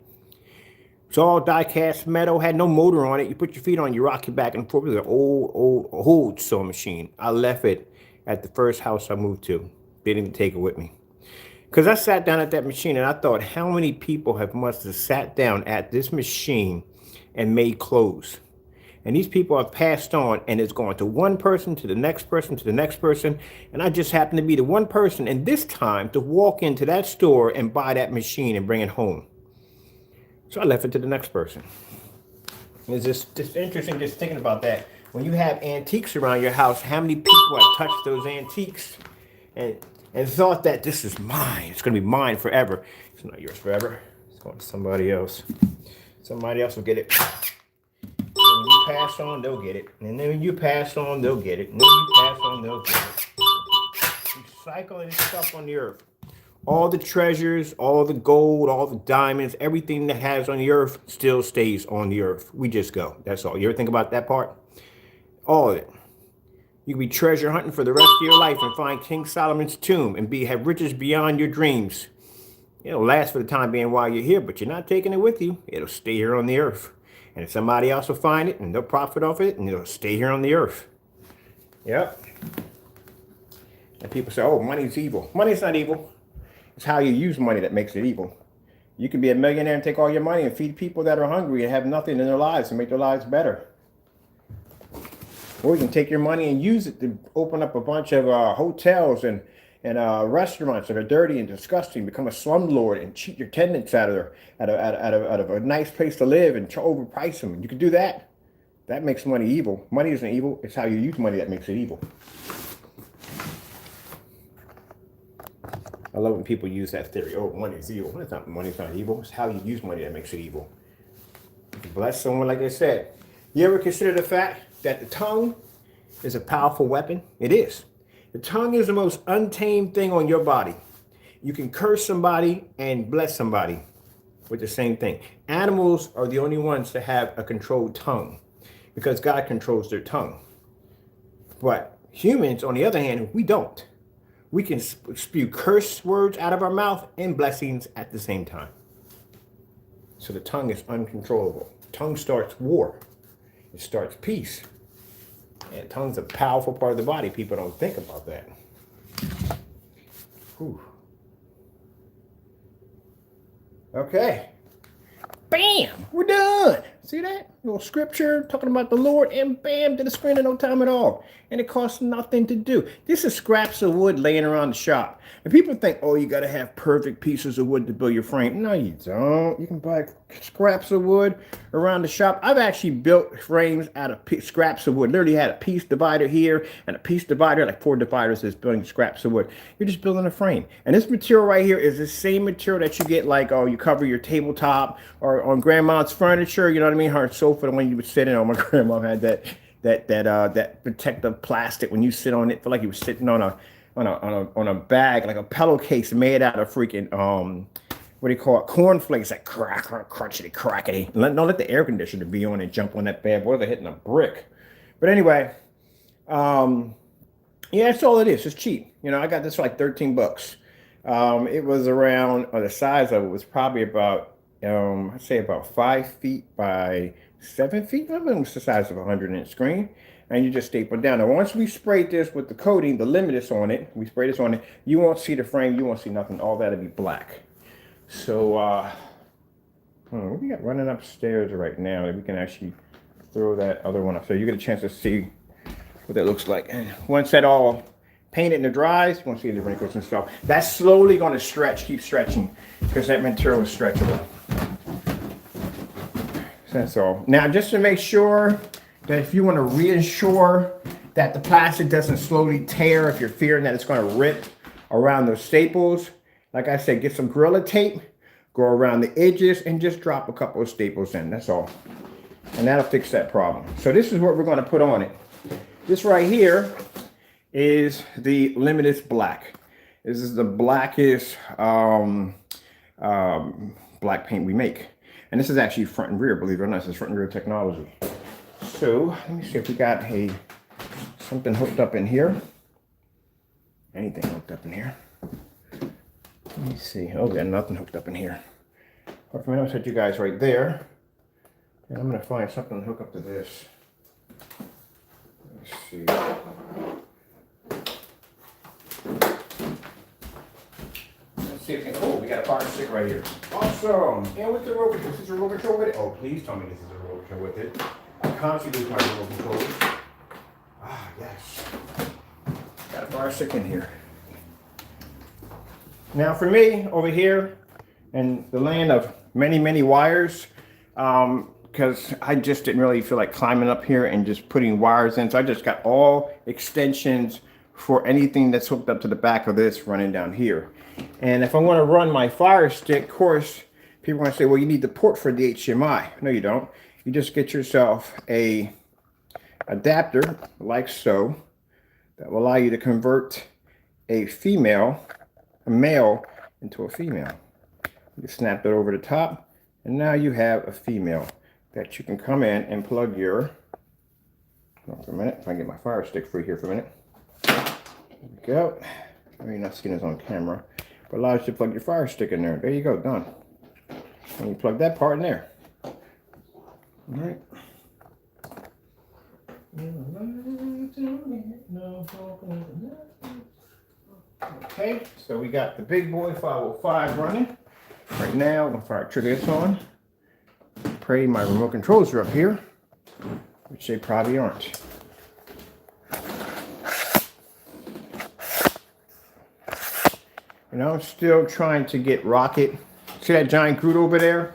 It's all die-cast metal, had no motor on it. You put your feet on, you rock it back and forth. It was an old sewing machine. I left it at the first house I moved to. Didn't even take it with me. Because I sat down at that machine and I thought, how many people must have sat down at this machine and made clothes? And these people have passed on, and it's gone to one person, to the next person, to the next person. And I just happened to be the one person, and this time, to walk into that store and buy that machine and bring it home. So I left it to the next person. It's just interesting just thinking about that. When you have antiques around your house, how many people have touched those antiques and thought that this is mine. It's going to be mine forever. It's not yours forever. It's going to somebody else. Somebody else will get it. And when you pass on, they'll get it. And then when you pass on, they'll get it. And then you pass on, they'll get it. You cycle this stuff on the earth. All the treasures, all the gold, all the diamonds, everything that has on the earth still stays on the earth. We just go. That's all. You ever think about that part? All of it. You can be treasure hunting for the rest of your life and find King Solomon's tomb and have riches beyond your dreams. It'll last for the time being while you're here, but you're not taking it with you. It'll stay here on the earth. And somebody else will find it and they'll profit off it and it'll stay here on the earth. Yep. And people say, oh, money's evil. Money's not evil. It's how you use money that makes it evil. You can be a millionaire and take all your money and feed people that are hungry and have nothing in their lives and make their lives better. Or you can take your money and use it to open up a bunch of hotels and restaurants that are dirty and disgusting, become a slumlord and cheat your tenants out of a nice place to live and overprice them. You can do that. That makes money evil. Money isn't evil. It's how you use money that makes it evil. I love when people use that theory. Oh, money is evil. Well, it's not, money's not evil. It's how you use money that makes it evil. If you bless someone, like I said, you ever consider the fact that the tongue is a powerful weapon? It is. The tongue is the most untamed thing on your body. You can curse somebody and bless somebody with the same thing. Animals are the only ones to have a controlled tongue because God controls their tongue. But humans, on the other hand, we don't. We can spew curse words out of our mouth and blessings at the same time. So the tongue is uncontrollable. The tongue starts war. It starts peace. And tongue's a powerful part of the body. People don't think about that. Whew. Okay. Bam! We're done. See that? Little scripture talking about the Lord, and bam, to the screen in no time at all. And it costs nothing to do. This is scraps of wood laying around the shop. And people think, oh, you got to have perfect pieces of wood to build your frame. No, you don't. You can buy scraps of wood around the shop. I've actually built frames out of scraps of wood. Literally had a piece divider here and a piece divider, like 4 dividers is building scraps of wood. You're just building a frame. And this material right here is the same material that you get, like, oh, you cover your tabletop or on grandma's furniture, you know what I mean? Her sofa, the one you would sit in. Oh, my grandma had that protective plastic when you sit on it, feel like you were sitting on a bag, like a pillowcase made out of freaking what do you call it, cornflakes, that crunchity crackety. Don't let the air conditioner be on and jump on that bad boy. They're hitting a brick. But anyway, yeah, that's all it is. It's cheap. You know, I got this for like 13 bucks. It was around, the size of it was probably about I'd say about 5 feet by 7 feet. I mean, it's the size of a 100-inch screen. And you just staple it down. Now, once we sprayed this with the coating, the limitless on it, we spray this on it, you won't see the frame, you won't see nothing. All that'll be black. So, what we got running upstairs right now? We can actually throw that other one up so you get a chance to see what that looks like. And once that all painted and it dries, you won't see the wrinkles and stuff. That's slowly going to stretch, keep stretching, because that material is stretchable. So that's all. Now, just to make sure that if you want to reassure that the plastic doesn't slowly tear, if you're fearing that it's going to rip around those staples, like I said, get some Gorilla Tape, go around the edges, and just drop a couple of staples in. That's all. And that'll fix that problem. So this is what we're going to put on it. This right here is the Limitless Black. This is the blackest black paint we make. And this is actually front and rear, believe it or not. This is front and rear technology. So let me see if we got something hooked up in here. Anything hooked up in here? Let me see. Oh, we got nothing hooked up in here. But for me, I'll set you guys right there. And I'm going to find something to hook up to this. Let's see. Let's see if we can, oh, we got a fire stick right here. Awesome. And with the remote control. Is this a remote control with it? Oh, please tell me this is a remote control with it. I constantly lose my remote controls. Ah, yes. Got a fire stick in here. Now for me, over here, in the land of many, many wires, because I just didn't really feel like climbing up here and just putting wires in. So I just got all extensions for anything that's hooked up to the back of this running down here. And if I want to run my fire stick, of course, people are going to say, well, you need the port for the HDMI. No, you don't. You just get yourself a adapter like so that will allow you to convert a male into a female. You snap it over the top, and now you have a female that you can come in and plug your, hold on for a minute, if I can get my fire stick free here for a minute. There we go. I mean, not seeing this on camera, but allows you to plug your fire stick in there. There you go, done. And you plug that part in there. All right. Okay, so we got the big boy 505 running. Right now, I'm going to fire trigger this on. Pray my remote controls are up here, which they probably aren't. And I'm still trying to get rocket. See that giant Groot over there?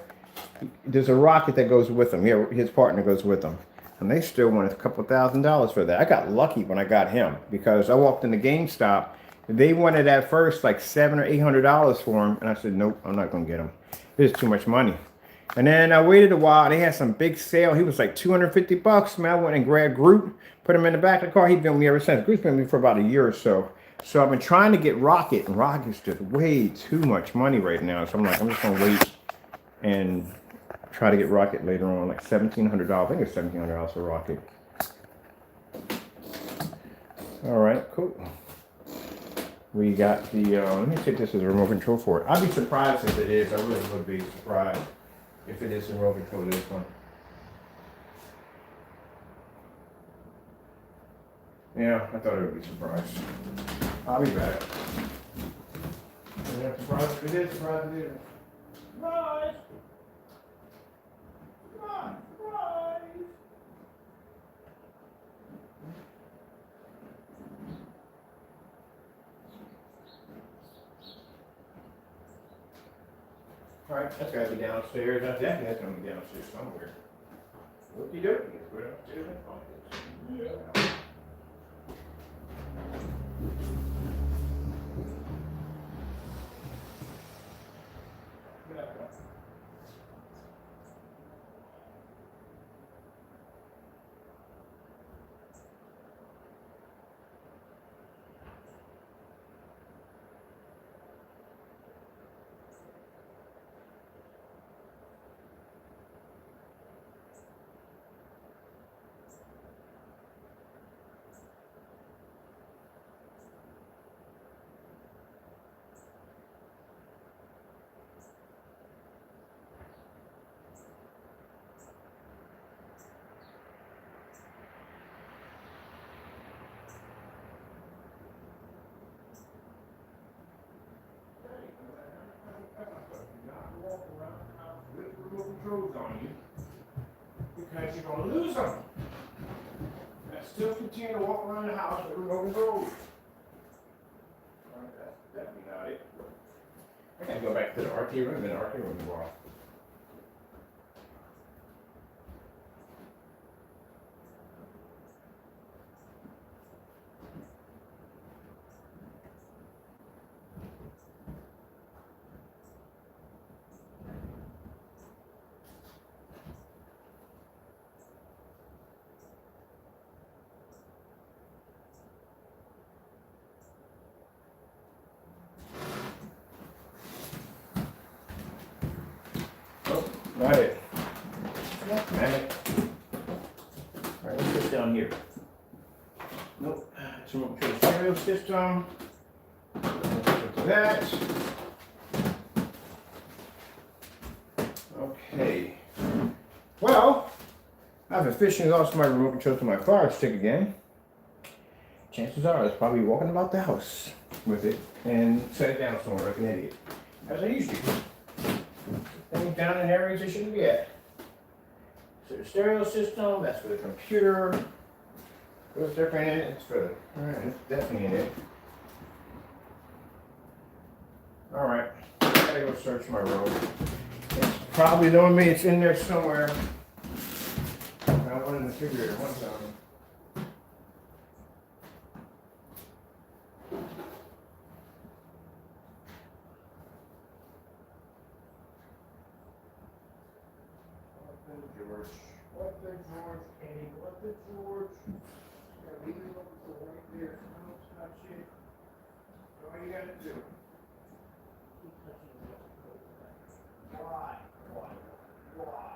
There's a rocket that goes with him. Yeah, his partner goes with him. And they still want a couple $1,000s for that. I got lucky when I got him because I walked into GameStop They wanted at first like $700 or $800 for them, and I said, nope, I'm not gonna get them. This is too much money. And then I waited a while. They had some big sale. He was like $250. Man, I went and grabbed Groot, put him in the back of the car. He's been with me ever since. Groot's been with me for about a year or so. So I've been trying to get Rocket, and Rocket's just way too much money right now. So I'm like, I'm just gonna wait and try to get Rocket later on, like $1,700. I think it's $1,700 for Rocket. All right, cool. We got the, let me see if this is a remote control for it. I'd be surprised if it is. I really would be surprised if it is a remote control, this one. Yeah, I thought it would be surprised. I'll be back. Yeah, surprised if it is, surprised if it isn't. Surprise! Come on, surprise! Alright, that's gotta be downstairs. I definitely that's gonna be downstairs somewhere. What you doing? Go downstairs and find it. Yeah. Controls on you because you're going to lose them. And still continue to walk around the house with remote controls. That's definitely not it. I gotta go back to the arcade room. The arcade room is wild. Got it. Damn it. Alright, let's put it down here. Nope. So we'll put the stereo system. Into that. Okay. Well, I've officially lost my remote control to my Fire Stick again. Chances are I was probably walking about the house with it and set it down somewhere like an idiot. As I usually do. Things down in areas they shouldn't be at. So the stereo system, that's for the computer. What's different in it? It's for the, alright, it's definitely in it. Alright, I gotta go search my room. It's probably knowing me, it's in there somewhere. I went in the refrigerator one time. George. What the George, Kenny? What the George? Yeah, leave it up right there. Don't touch it. That's all you gotta do. Keep touching it. Why? Why? Why?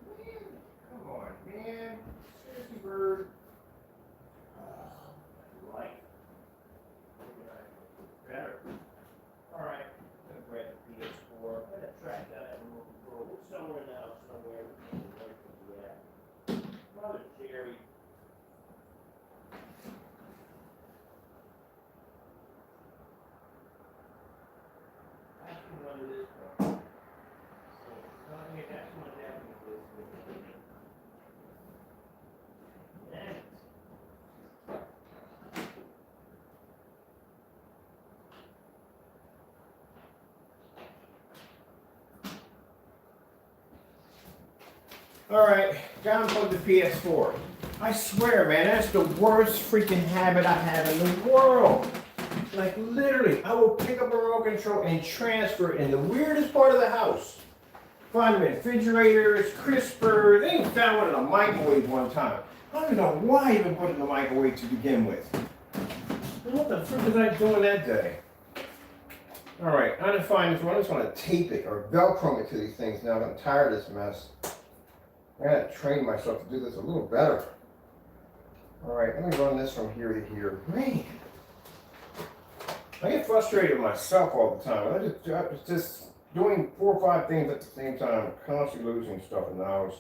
Man, come on, man. Seriously, bird. Life. Better. Alright, I'm gonna grab the PS4. I'm gonna track down that remote control. It's somewhere now, somewhere. Yeah. Mother Jerry. I can run this one. So, I think that's one that with this. Damn it. All right, got unplugged the PS4. I swear, man, that's the worst freaking habit I have in the world. Like, literally, I will pick up a remote control and transfer it in the weirdest part of the house. Find them in refrigerators, crispers. They even found one in a microwave one time. I don't even know why I even put it in the microwave to begin with. And what the frick was I doing that day? All right, I didn't find this one. I just want to tape it or Velcro it to these things now that I'm tired of this mess. I gotta train myself to do this a little better. All right, let me run this from here to here. Man, I get frustrated with myself all the time. I'm just doing 4 or 5 things at the same time, constantly losing stuff in the house.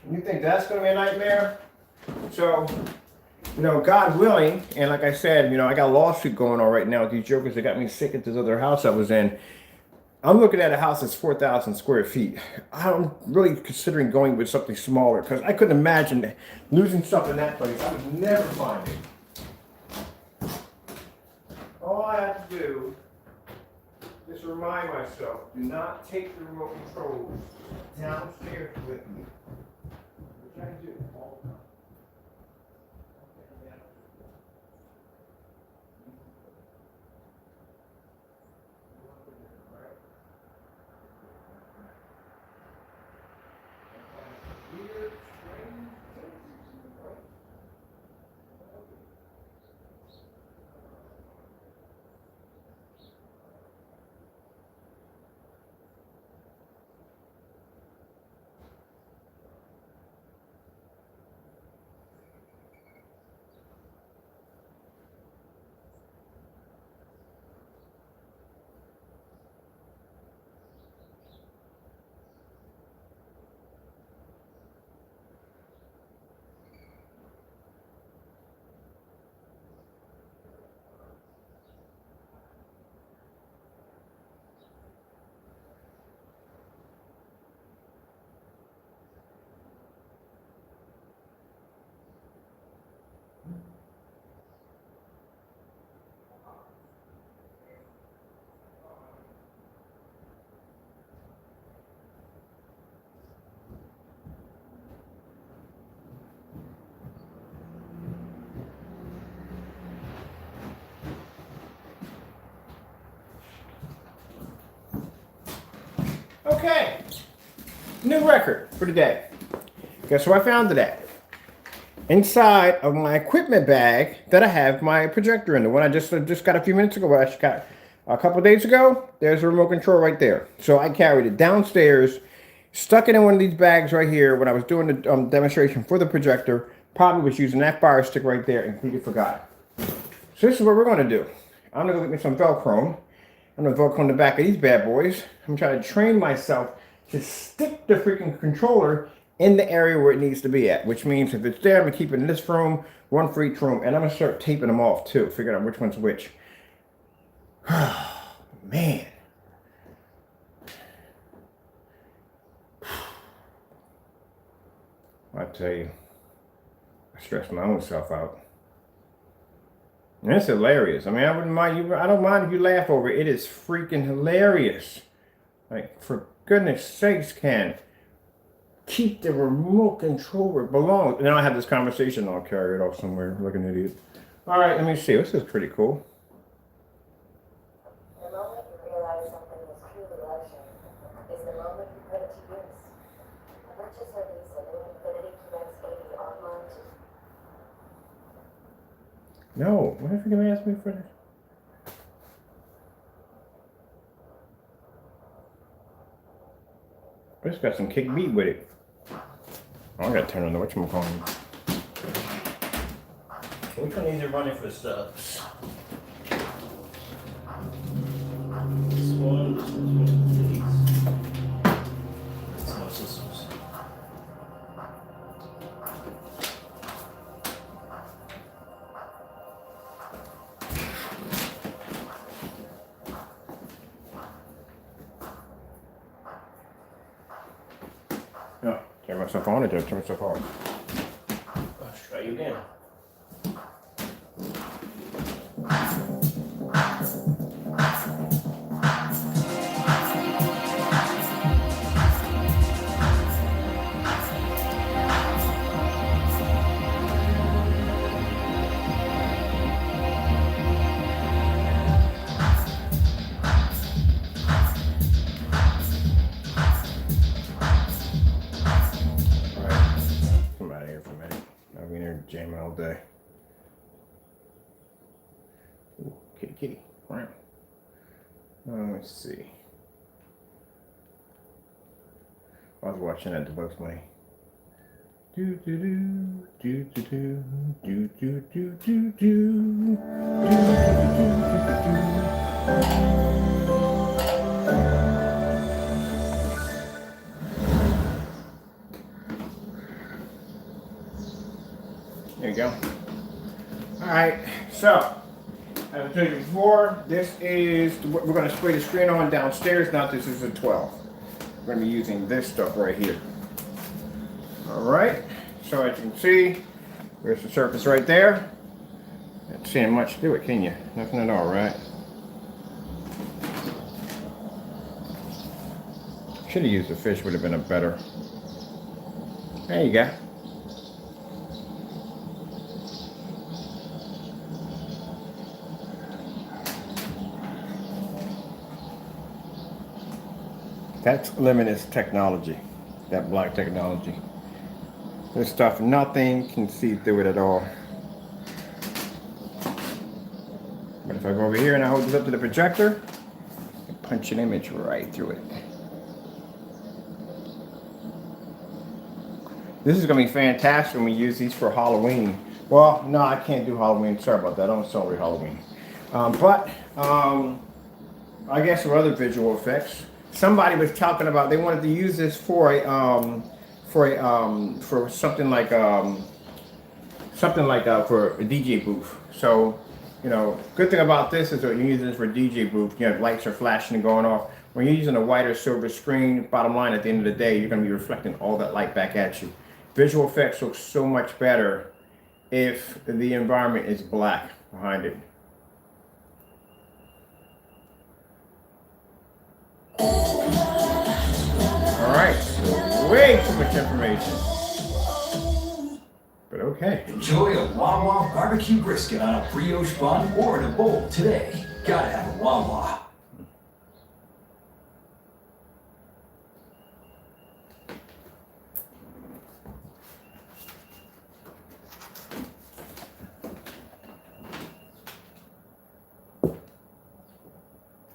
You think that's gonna be a nightmare? So, God willing, and like I said, I got a lawsuit going on right now with these jokers that got me sick at this other house I was in. I'm looking at a house that's 4,000 square feet. I'm really considering going with something smaller because I couldn't imagine losing stuff in that place. I would never find it. All I have to do is remind myself, do not take the remote controls downstairs with me. Which I do all the time. Okay, new record for today. Guess where I found it at? Inside of my equipment bag that I have my projector in. The one I just got a few minutes ago, I just got a couple of days ago. There's a remote control right there. So I carried it downstairs, stuck it in one of these bags right here when I was doing the demonstration for the projector. Probably was using that fire stick right there and completely forgot. So this is what we're going to do. I'm going to go get me some Velcro. I'm going to Velcro on the back of these bad boys. I'm trying to train myself to stick the freaking controller in the area where it needs to be at. Which means if it's there, I'm going to keep it in this room, one for each room. And I'm going to start taping them off too. Figure out which one's which. Man. I tell you, I stress my own self out. And it's hilarious. I mean, I wouldn't mind you. I don't mind if you laugh over it. It is freaking hilarious. Like, for goodness sakes, Ken, keep the remote control where it belongs. And then I have this conversation. I'll carry it off somewhere like an idiot. All right, let me see. This is pretty cool. The moment you realize something is truly luxury is the moment you put it to use. Purchase or lease a new Infinity QX80 online to No, what if you're going to ask me for that? It's got some kick beat with it. Oh, I got to turn on the whatchamacallit. Which one needs it running for subs? This one of these. It's no systems. Oh, turn myself on or turn myself off? Let's try you again. day. Ooh, kitty, kitty. Right. Let's see. I was watching that the Bugs Bunny. Do do do do do do do do do do There you go. All right, so as I told you before, this is we're going to spray the screen on downstairs. Now this is a 12. We're going to be using this stuff right here. All right, so as you can see, there's the surface right there. Not seeing much to it, can you? Nothing at all, right? Should have used a fish, would have been a better. There you go. That's limitless technology, that black technology. This stuff, nothing can see through it at all. But if I go over here and I hold this up to the projector, I can punch an image right through it. This is going to be fantastic when we use these for Halloween. Well, no, I can't do Halloween. Sorry about that. I don't celebrate Halloween. I guess for other visual effects. Somebody was talking about they wanted to use this for something like for a DJ booth. So, you know, good thing about this is that you're using this for a DJ booth. You know, lights are flashing and going off. When you're using a wider silver screen, bottom line at the end of the day, you're going to be reflecting all that light back at you. Visual effects look so much better if the environment is black behind it. Alright, way too much information. But okay. Enjoy a Wawa barbecue brisket on a brioche bun or in a bowl today. Gotta have a Wawa.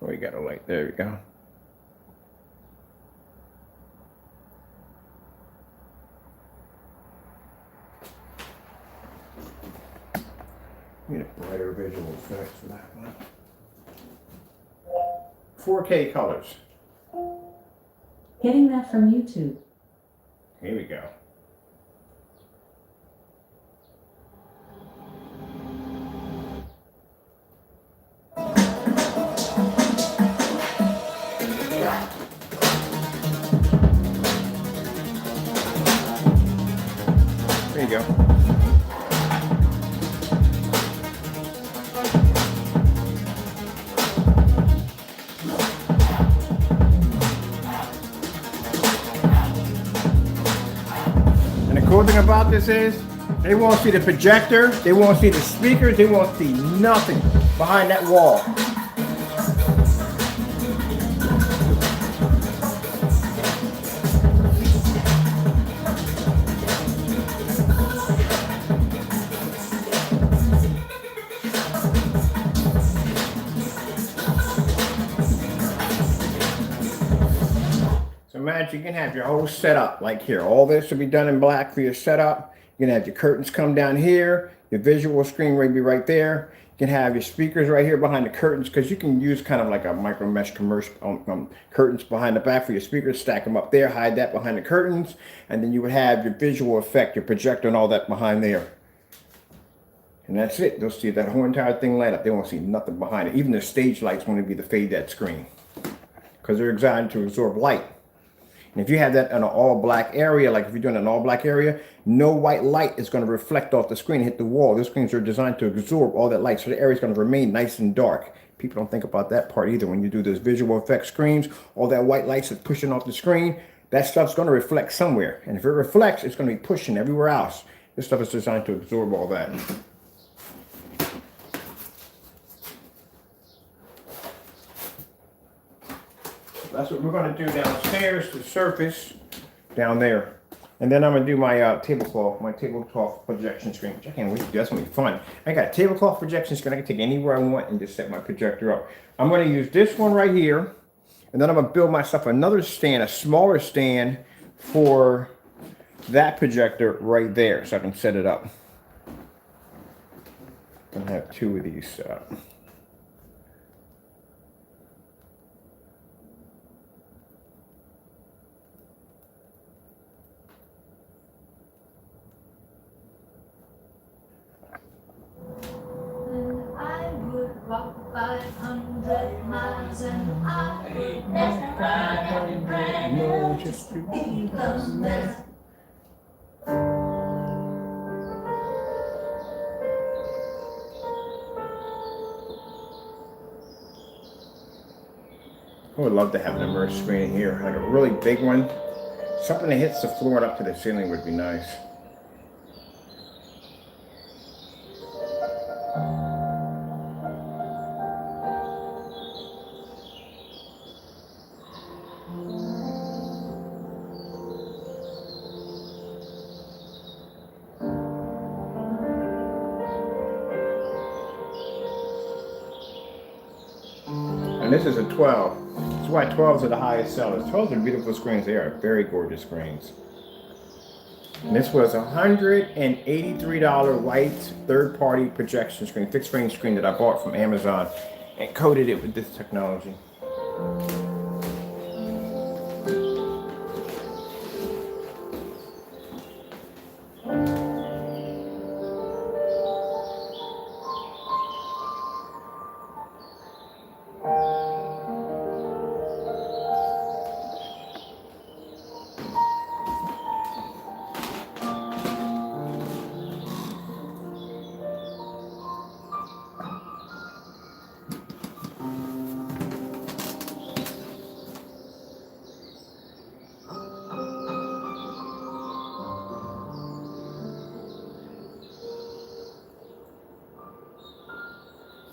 Oh, you got a light. There we go. Need a brighter visual effect for that one. 4K colors. Getting that from YouTube. Here we go. There you go. And the cool thing about this is they won't see the projector, they won't see the speakers, they won't see nothing behind that wall. Imagine you can have your whole setup like here. All this will be done in black for your setup. You can have your curtains come down here. Your visual screen will be right there. You can have your speakers right here behind the curtains because you can use kind of like a micro mesh commercial curtains behind the back for your speakers. Stack them up there, hide that behind the curtains, and then you would have your visual effect, your projector, and all that behind there. And that's it. They'll see that whole entire thing light up. They won't see nothing behind it. Even the stage lights won't be the fade that screen because they're designed to absorb light. And if you have that in an all black area, like if you're doing an all black area, no white light is going to reflect off the screen and hit the wall. Those screens are designed to absorb all that light, so the area is going to remain nice and dark. People don't think about that part either. When you do those visual effects screens, all that white light is pushing off the screen, that stuff's going to reflect somewhere. And if it reflects, it's going to be pushing everywhere else. This stuff is designed to absorb all that. That's what we're going to do downstairs, the surface down there. And then I'm gonna do my tablecloth projection screen, which I can't wait to do. That's gonna be fun. I got a tablecloth projection screen. I can take anywhere I want and just set my projector up. I'm gonna use this one right here, and then I'm gonna build myself another stand, a smaller stand for that projector right there, so I can set it up. I'm gonna have two of these set up. I would walk 500 miles and I would never ride a brand new just to be close there. I would love to have an immersive screen here, like a really big one. Something that hits the floor and up to the ceiling would be nice. And this is a 12. That's why 12s are the highest sellers. 12s are beautiful screens. They are very gorgeous screens. And this was a $183 white third-party projection screen, fixed frame screen that I bought from Amazon and coated it with this technology.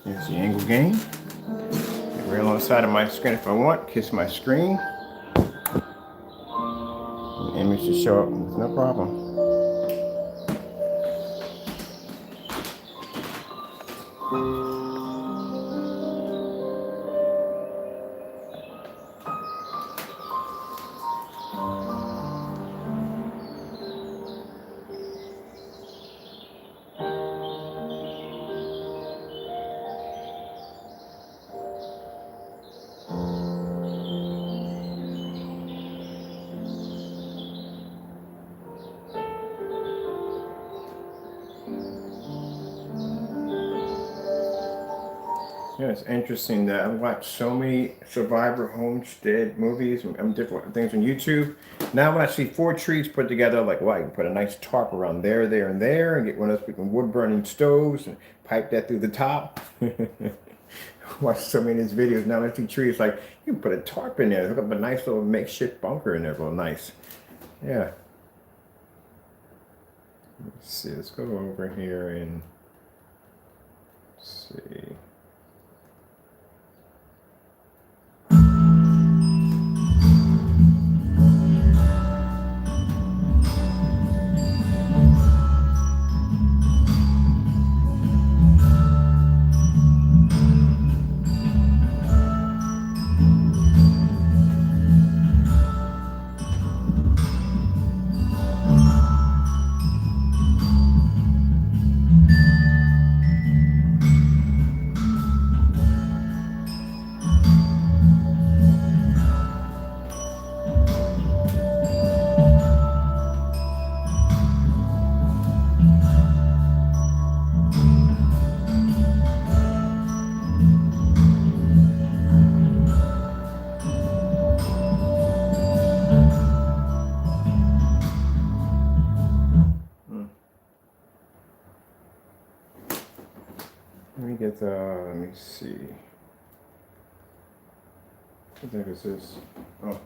Here's the angle gain. Get right alongside of my screen if I want. Kiss my screen. The image to show up, no problem. Yeah, it's interesting that I've watched so many survivor homestead movies and different things on YouTube. Now when I see 4 trees put together, I'm like, wow, you can put a nice tarp around there, there, and there, and get one of those wood burning stoves and pipe that through the top. Watch so many of these videos. Now I see trees like, you can put a tarp in there, hook up a nice little makeshift bunker in there, real nice. Yeah. Let's see, let's go over here and see. Let me see. What the heck is this? Oh.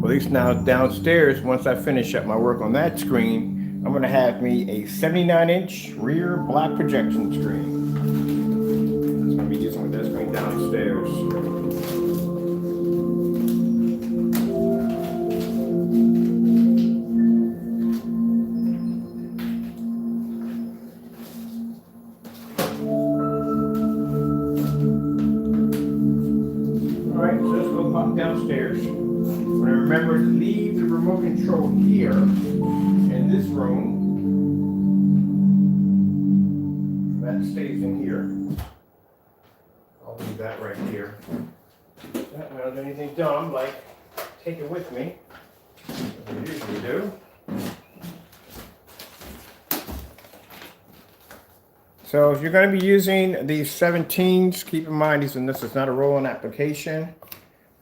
at least now downstairs, once I finish up my work on that screen, I'm gonna have me a 79-inch rear black projection screen. That's gonna be using with that screen downstairs. Alright, so let's go pop downstairs. Remember to leave the remote control here in this room. That stays in here. I'll leave that right here. I don't do anything dumb like take it with me, as we usually do. So if you're going to be using these 17s, keep in mind this is not a roll-on application.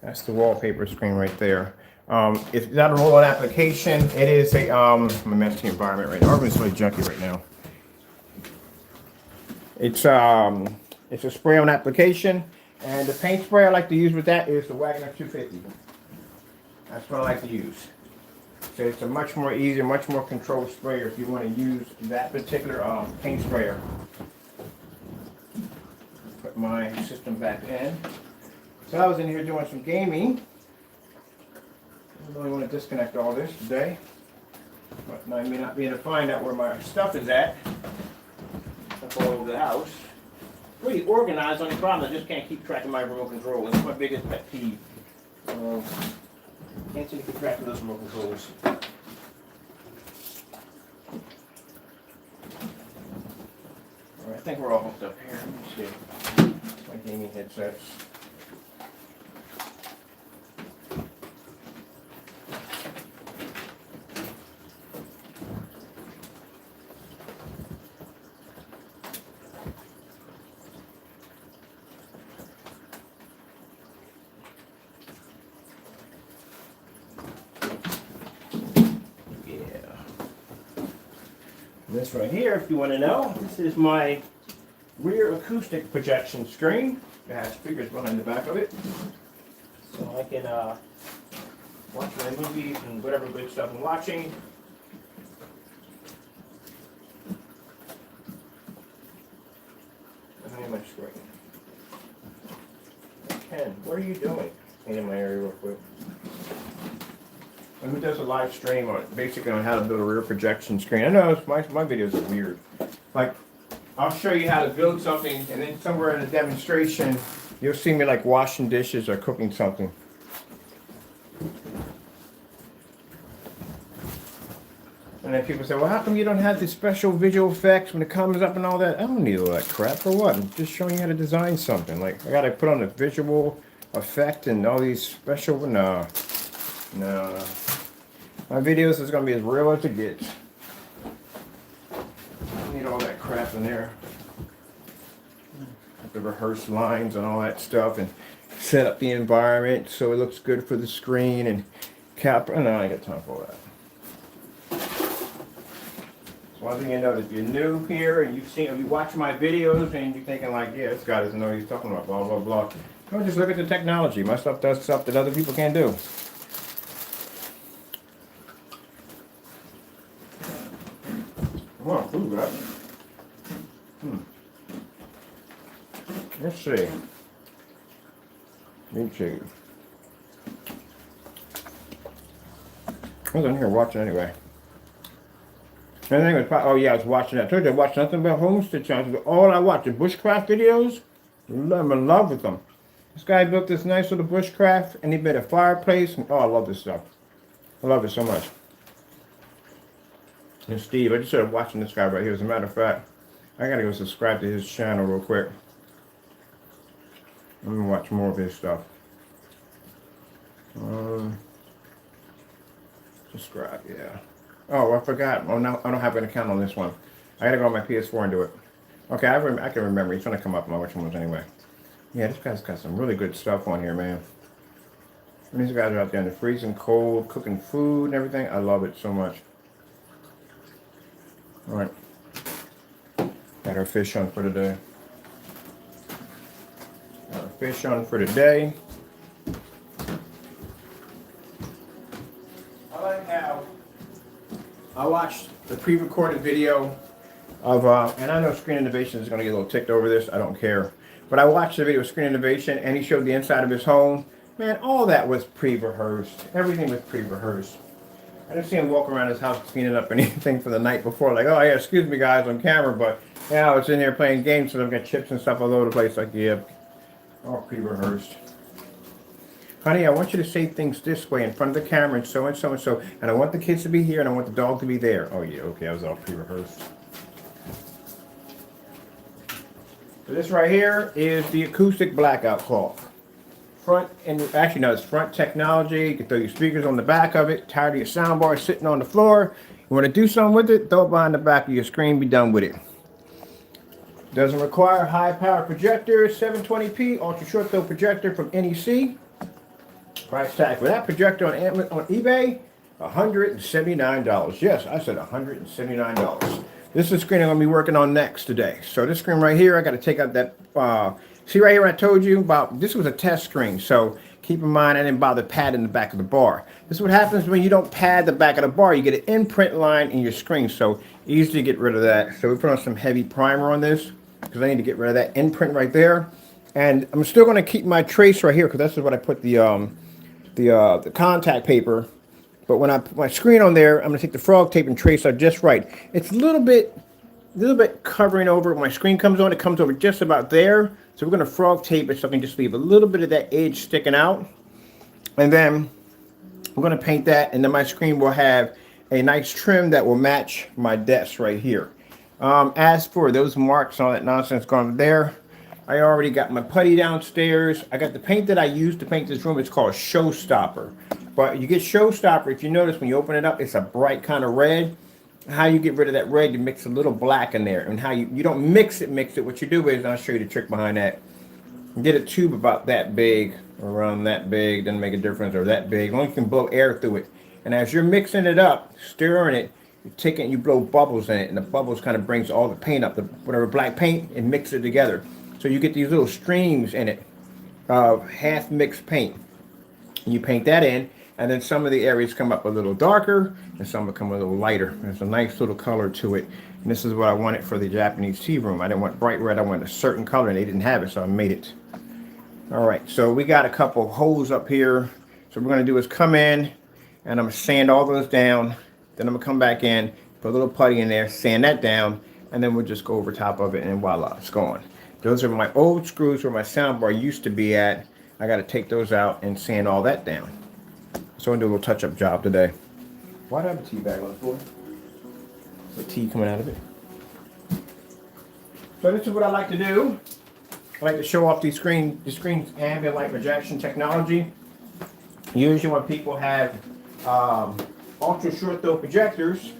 That's the wallpaper screen right there. It's not a roll-on application. It is a I'm a messy environment right now. Everything's really junky right now. It's a spray-on application, and the paint spray I like to use with that is the Wagner 250. That's what I like to use. So it's a much more easier, much more controlled sprayer if you want to use that particular paint sprayer. Put my system back in. So I was in here doing some gaming. I really want to disconnect all this today, but I may not be able to find out where my stuff is at. Stuff all over the house. Pretty organized, on the problem I just can't keep track of my remote control. It's my biggest pet peeve. Can't seem to keep track of those remote controls. Alright, I think we're all hooked up here. Let me see. My gaming headsets. This right here, if you want to know, this is my rear acoustic projection screen. It has speakers behind the back of it, so I can watch my movies and whatever good stuff I'm watching. Behind my screen. Ken, what are you doing? Clean in my area real quick. And who does a live stream on basically on how to build a rear projection screen? I know my videos are weird. Like, I'll show you how to build something, and then somewhere in a demonstration, you'll see me like washing dishes or cooking something. And then people say, well, how come you don't have the special visual effects when it comes up and all that? I don't need all that crap. For what? I'm just showing you how to design something. Like, I gotta put on a visual effect and all these special, no. My videos is gonna be as real as it gets. I need all that crap in there. Have to rehearse lines and all that stuff and set up the environment so it looks good for the screen and cap. No, I ain't got time for all that. So one thing you know, that if you're new here and you watch my videos and you're thinking like, yeah, this guy doesn't know what he's talking about, blah blah blah. Don't just look at the technology. My stuff does stuff that other people can't do. Come on, food up. Let's see. YouTube. I was in here watching anyway. And then it was, oh yeah, I was watching that. I told you I watched nothing but homestead channels. All I watch is bushcraft videos. I'm in love with them. This guy built this nice little bushcraft, and he made a fireplace. And, oh, I love this stuff. I love it so much. And Steve, I just started watching this guy right here. As a matter of fact, I gotta go subscribe to his channel real quick. I'm gonna watch more of his stuff. Subscribe, yeah. Oh, I forgot. Oh no, I don't have an account on this one. I gotta go on my PS4 and do it. Okay, I can remember. He's gonna come up on my which ones anyway. Yeah, this guy's got some really good stuff on here, man. And these guys are out there in the freezing cold, cooking food and everything. I love it so much. All right, got our fish on for today. Got our fish on for today. watched the pre-recorded video of, and I know Screen Innovation is going to get a little ticked over this. I don't care. But I watched the video of Screen Innovation, and he showed the inside of his home. Man, all that was pre-rehearsed. Everything was pre-rehearsed. I didn't see him walk around his house cleaning up anything for the night before. Like, oh, yeah, excuse me, guys, on camera. But, yeah, I was in here playing games, so I've got chips and stuff all over the place. Like, yeah, all pre-rehearsed. Honey, I want you to say things this way in front of the camera and so and so and so. And I want the kids to be here and I want the dog to be there. Oh, yeah, okay, I was all pre-rehearsed. So this right here is the acoustic blackout cloth. Front, and actually no, it's front technology. You can throw your speakers on the back of it. Tired of your soundbar sitting on the floor. You want to do something with it, throw it behind the back of your screen, be done with it. Doesn't require high power projector, 720p, ultra short throw projector from NEC. Price tag for that projector on eBay, $179. Yes, I said $179. This is the screen I'm going to be working on next today. So this screen right here, I got to take out that, see right here I told you about, this was a test screen. So keep in mind I didn't bother padding the back of the bar. This is what happens when you don't pad the back of the bar. You get an imprint line in your screen. So easy to get rid of that. So we put on some heavy primer on this because I need to get rid of that imprint right there. And I'm still going to keep my trace right here because this is what I put the contact paper. But when I put my screen on there, I'm going to take the frog tape and trace out just right. It's a little bit covering over. When my screen comes on, it comes over just about there. So we're going to frog tape it so I can just leave a little bit of that edge sticking out. And then we're going to paint that. And then my screen will have a nice trim that will match my desk right here. As for those marks and all that nonsense gone there, I already got my putty downstairs. I got the paint that I used to paint this room. It's called Showstopper. But you get Showstopper, if you notice when you open it up, it's a bright kind of red. How you get rid of that red, you mix a little black in there. And how you don't mix it. What you do is, and I'll show you the trick behind that. Get a tube about that big, around that big, doesn't make a difference, or that big. As long as you can blow air through it. And as you're mixing it up, stirring it, you take it and you blow bubbles in it. And the bubbles kind of brings all the paint up, whatever black paint, and mix it together. So you get these little streams in it of half mixed paint. And you paint that in, and then some of the areas come up a little darker, and some will come a little lighter. There's a nice little color to it. And this is what I wanted for the Japanese tea room. I didn't want bright red, I wanted a certain color, and they didn't have it, so I made it. All right, so we got a couple holes up here. So what we're gonna do is come in, and I'm gonna sand all those down. Then I'm gonna come back in, put a little putty in there, sand that down, and then we'll just go over top of it, and voila, it's gone. Those are my old screws where my soundbar used to be at. I got to take those out and sand all that down. So I'm going to do a little touch-up job today. Why do I have a tea bag on the floor? The tea coming out of it. So this is what I like to do. I like to show off the screen's ambient light projection technology. Usually when people have ultra short throw projectors,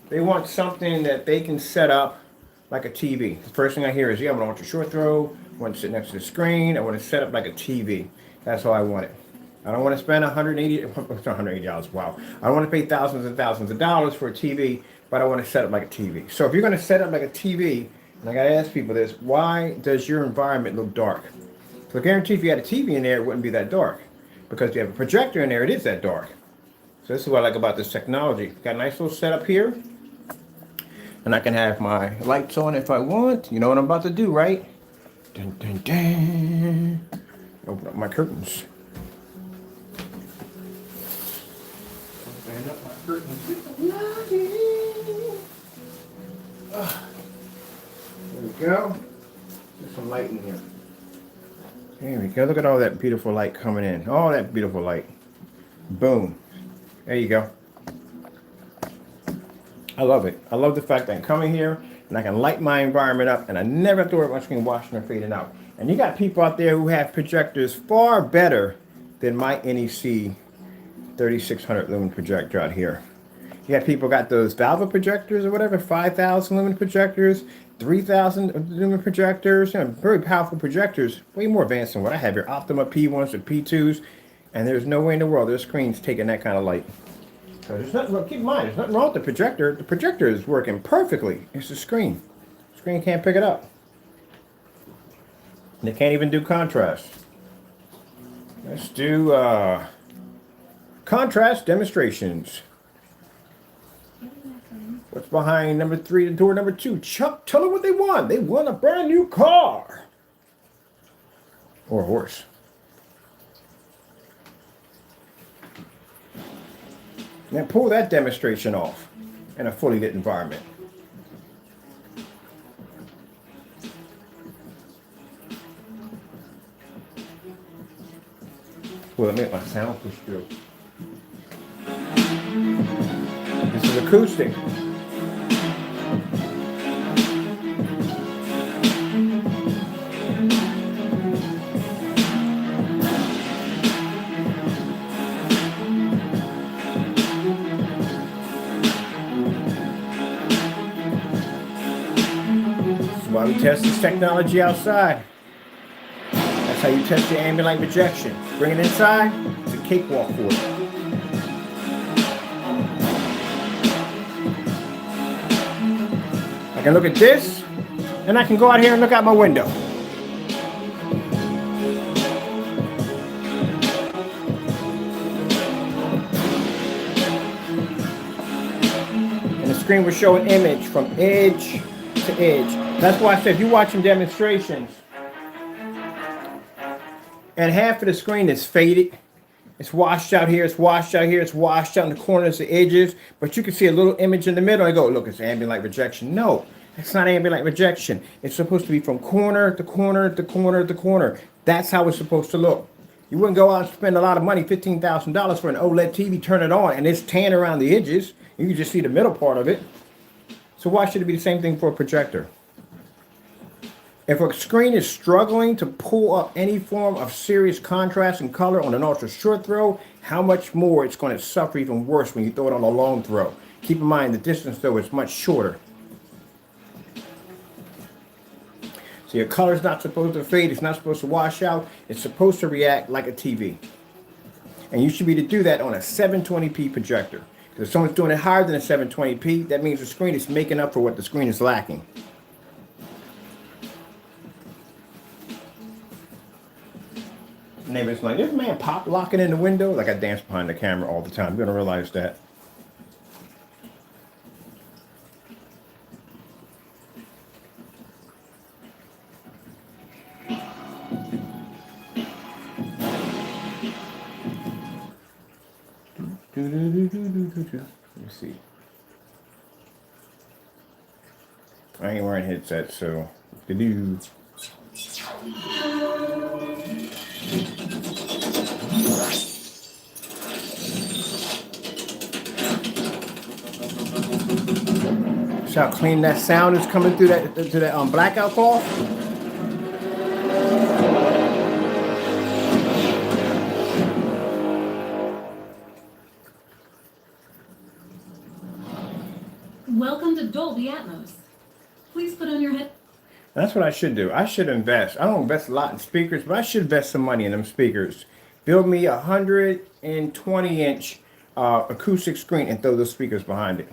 they want something that they can set up like a TV. The first thing I hear is, yeah, I want an ultra short throw. I want to sit next to the screen. I want to set up like a TV. That's how I want it. I don't want to spend $180. Wow. I don't want to pay thousands and thousands of dollars for a TV, but I want to set up like a TV. So if you're going to set up like a TV, and I got to ask people this, why does your environment look dark? So I guarantee if you had a TV in there, it wouldn't be that dark. Because if you have a projector in there, it is that dark. So this is what I like about this technology. Got a nice little setup here. And I can have my lights on if I want. You know what I'm about to do, right? Dun, dun, dun. Open up my curtains. Open up my curtains. There we go. There's some light in here. There we go. Look at all that beautiful light coming in. All that beautiful light. Boom. There you go. I love it. I love the fact that I can come in here and I can light my environment up and I never have to worry about my screen washing or fading out. And you got people out there who have projectors far better than my NEC 3600 lumen projector out here. You got people got those Valve projectors or whatever, 5,000 lumen projectors, 3,000 lumen projectors, you know, very powerful projectors, way more advanced than what I have here. Optima P1s and P2s, and there's no way in the world their screen's taking that kind of light. So there's nothing, well, keep in mind, there's nothing wrong with the projector. The projector is working perfectly. It's the screen. The screen can't pick it up. And they can't even do contrast. Let's do contrast demonstrations. What's behind number 3 and door number 2? Chuck, tell them what they won. They won a brand new car. Or a horse. Now pull that demonstration off in a fully lit environment. Well, let me let my sound push through. This is acoustic. This is why we test this technology outside. That's how you test your ambient light projection. Bring it inside, it's a cakewalk for it. I can look at this, and I can go out here and look out my window. And the screen will show an image from edge to edge. That's why I said if you're watching demonstrations, and half of the screen is faded. It's washed out here, it's washed out here, it's washed out in the corners, the edges, but you can see a little image in the middle. I go, look, it's ambient light projection. No, it's not ambient light projection. It's supposed to be from corner to corner to corner to corner. That's how it's supposed to look. You wouldn't go out and spend a lot of money, $15,000 for an OLED TV, turn it on, and it's tan around the edges. You can just see the middle part of it. So why should it be the same thing for a projector? If a screen is struggling to pull up any form of serious contrast and color on an ultra short throw, how much more it's going to suffer even worse when you throw it on a long throw. Keep in mind the distance though is much shorter. So your color is not supposed to fade, it's not supposed to wash out, it's supposed to react like a TV. And you should be to do that on a 720p projector. Because if someone's doing it higher than a 720p, that means the screen is making up for what the screen is lacking. Neighbors like, this man pop locking in the window. Like I dance behind the camera all the time. You're gonna realize that. Let me see. I ain't wearing headsets, so do. See how clean that sound is coming through that blackout cloth? Welcome to Dolby Atmos. Please put on your head. That's what I should do. I should invest. I don't invest a lot in speakers, but I should invest some money in them speakers. Build me a 120-inch acoustic screen and throw those speakers behind it.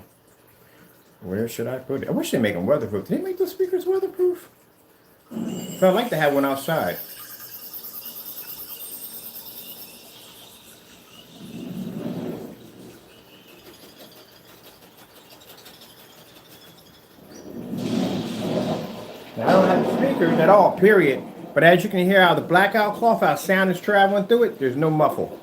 Where should I put it? I wish they make them weatherproof. Did they make those speakers weatherproof? So I'd like to have one outside. Now, I don't have speakers at all, period. But as you can hear how the blackout cloth, how sound is traveling through it, there's no muffle.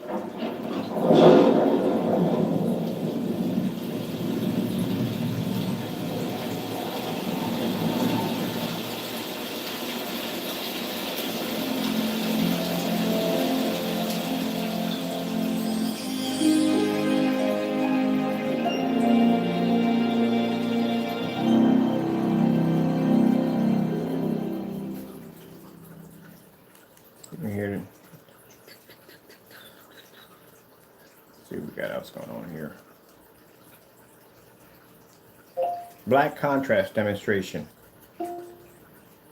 Here. See what we got else going on here. Black contrast demonstration.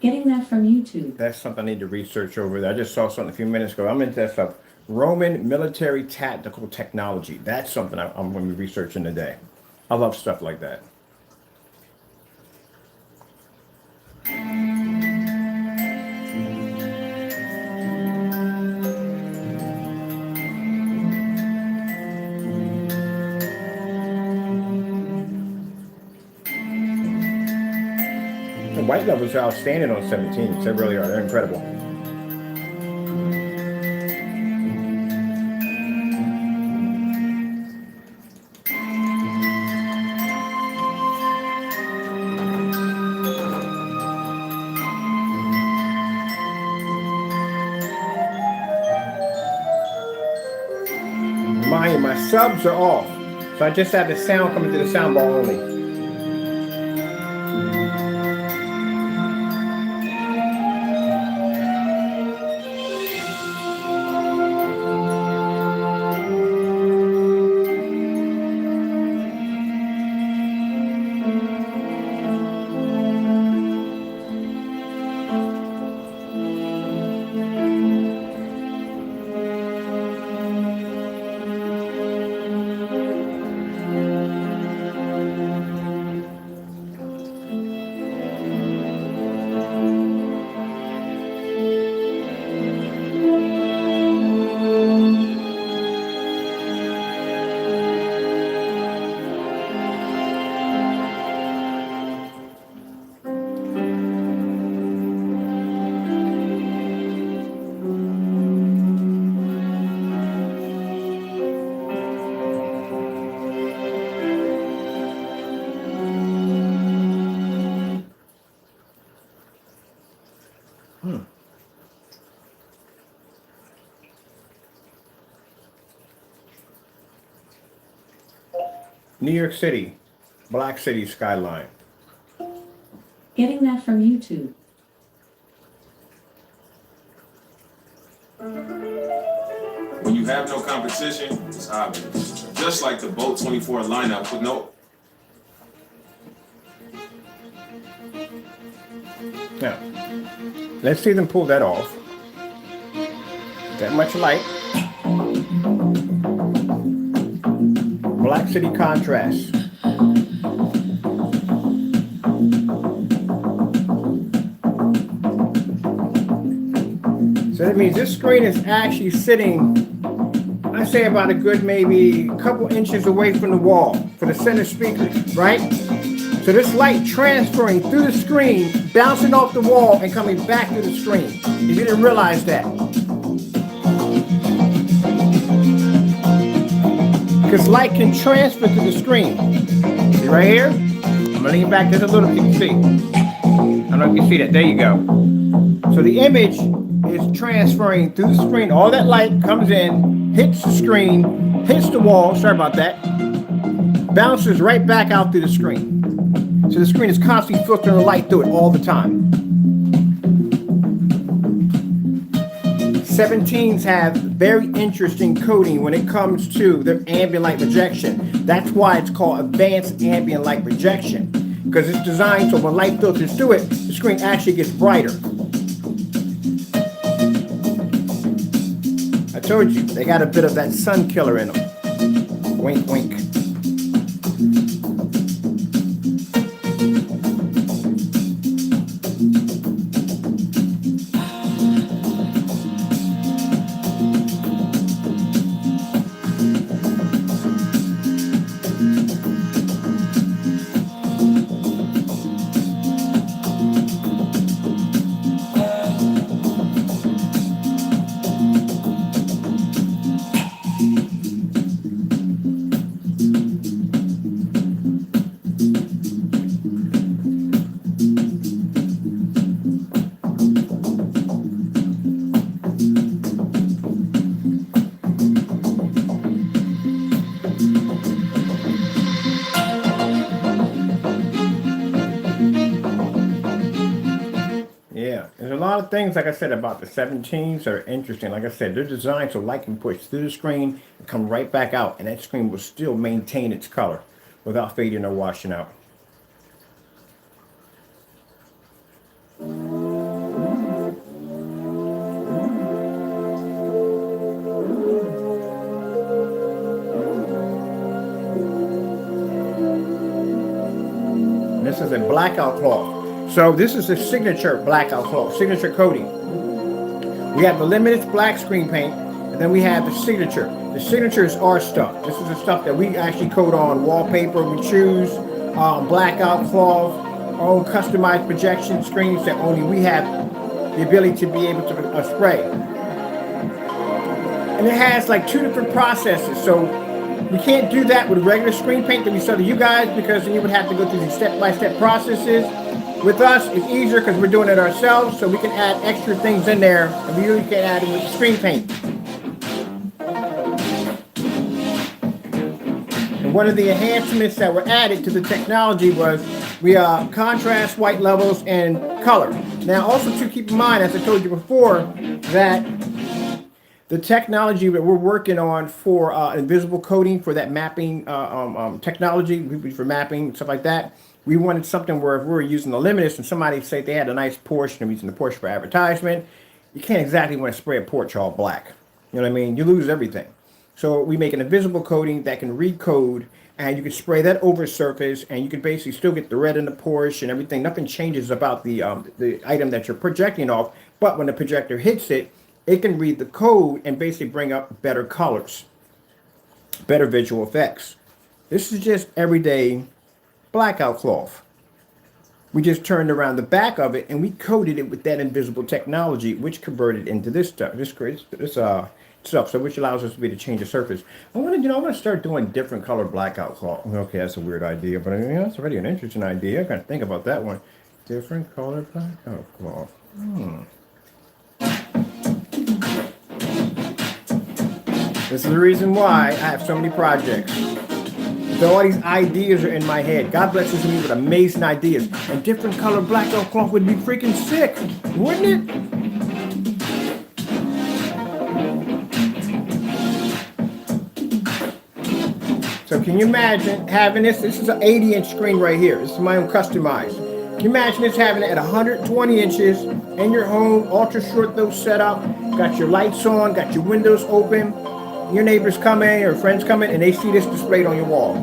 Getting that from YouTube. That's something I need to research over there. I just saw something a few minutes ago. I'm into that stuff. Roman military tactical technology. That's something I'm going to be researching today. I love stuff like that. white levels are outstanding on 17s. They really are. They're incredible. My subs are off, so I just have the sound coming through the sound bar only. New York City, Black City skyline. Getting that from YouTube. When you have no competition, it's obvious. Just like the Bolt 24 lineup with no. Now, let's see them pull that off. That much light. Black City contrast. So that means this screen is actually sitting, I say about a good maybe a couple inches away from the wall for the center speaker, right? So this light transferring through the screen, bouncing off the wall and coming back through the screen. If you didn't realize that. Because light can transfer through the screen. See right here? I'm gonna lean back just a little bit, you can see. I don't know if you can see that, there you go. So the image is transferring through the screen. All that light comes in, hits the screen, hits the wall, sorry about that, bounces right back out through the screen. So the screen is constantly filtering the light through it all the time. 17s have very interesting coding when it comes to their ambient light rejection. That's why it's called advanced ambient light rejection, because it's designed so when light filters through it, the screen actually gets brighter. I told you, they got a bit of that sun killer in them. Wink, wink. There's a lot of things, like I said, about the 17s that are interesting. Like I said, they're designed so light can push through the screen and come right back out, and that screen will still maintain its color without fading or washing out. This is a blackout cloth. So this is the signature blackout cloth, signature coating. We have the limited black screen paint, and then we have the signature. The signature is our stuff. This is the stuff that we actually coat on wallpaper. We choose blackout cloth, own customized projection screens that only we have the ability to be able to spray. And it has like 2 different processes. So we can't do that with regular screen paint that we sell to you guys, because then you would have to go through these step-by-step processes. With us, it's easier because we're doing it ourselves, so we can add extra things in there, and we usually can't add it with screen paint. And one of the enhancements that were added to the technology was we contrast, white levels, and color. Now, also to keep in mind, as I told you before, that the technology that we're working on for invisible coating, for that mapping technology, for mapping, stuff like that, we wanted something where if we were using the Limitless and somebody say they had a nice Porsche and they're using the Porsche for advertisement, you can't exactly want to spray a Porsche all black. You know what I mean? You lose everything. So we make an invisible coating that can recode, and you can spray that over surface, and you can basically still get the red in the Porsche and everything. Nothing changes about the item that you're projecting off, but when the projector hits it, it can read the code and basically bring up better colors, better visual effects. This is just everyday blackout cloth. We just turned around the back of it and we coated it with that invisible technology, which converted into this stuff, this stuff, so which allows us to be able to change the surface. I want to start doing different color blackout cloth. Okay, that's a weird idea, but that's already an interesting idea. I gotta think about that one. Different color blackout cloth. This is the reason why I have so many projects. So all these ideas are in my head. God blesses me with amazing ideas. And different color blackout cloth would be freaking sick, wouldn't it? So can you imagine having this? This is an 80-inch screen right here. This is my own customized. Can you imagine this having it at 120 inches in your home, ultra short though setup, got your lights on, got your windows open, your neighbors come in or friends come in and they see this displayed on your wall.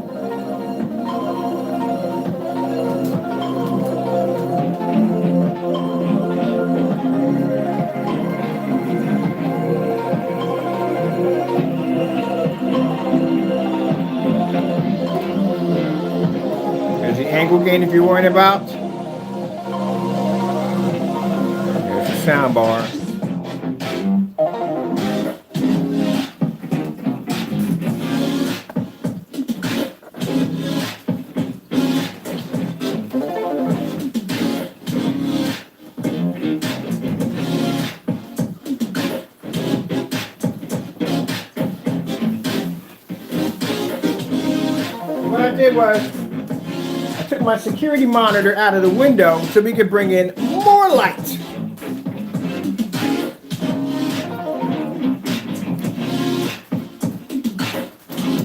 There's the angle gain if you're worrying about. There's the sound bar. What I did was, I took my security monitor out of the window so we could bring in more light.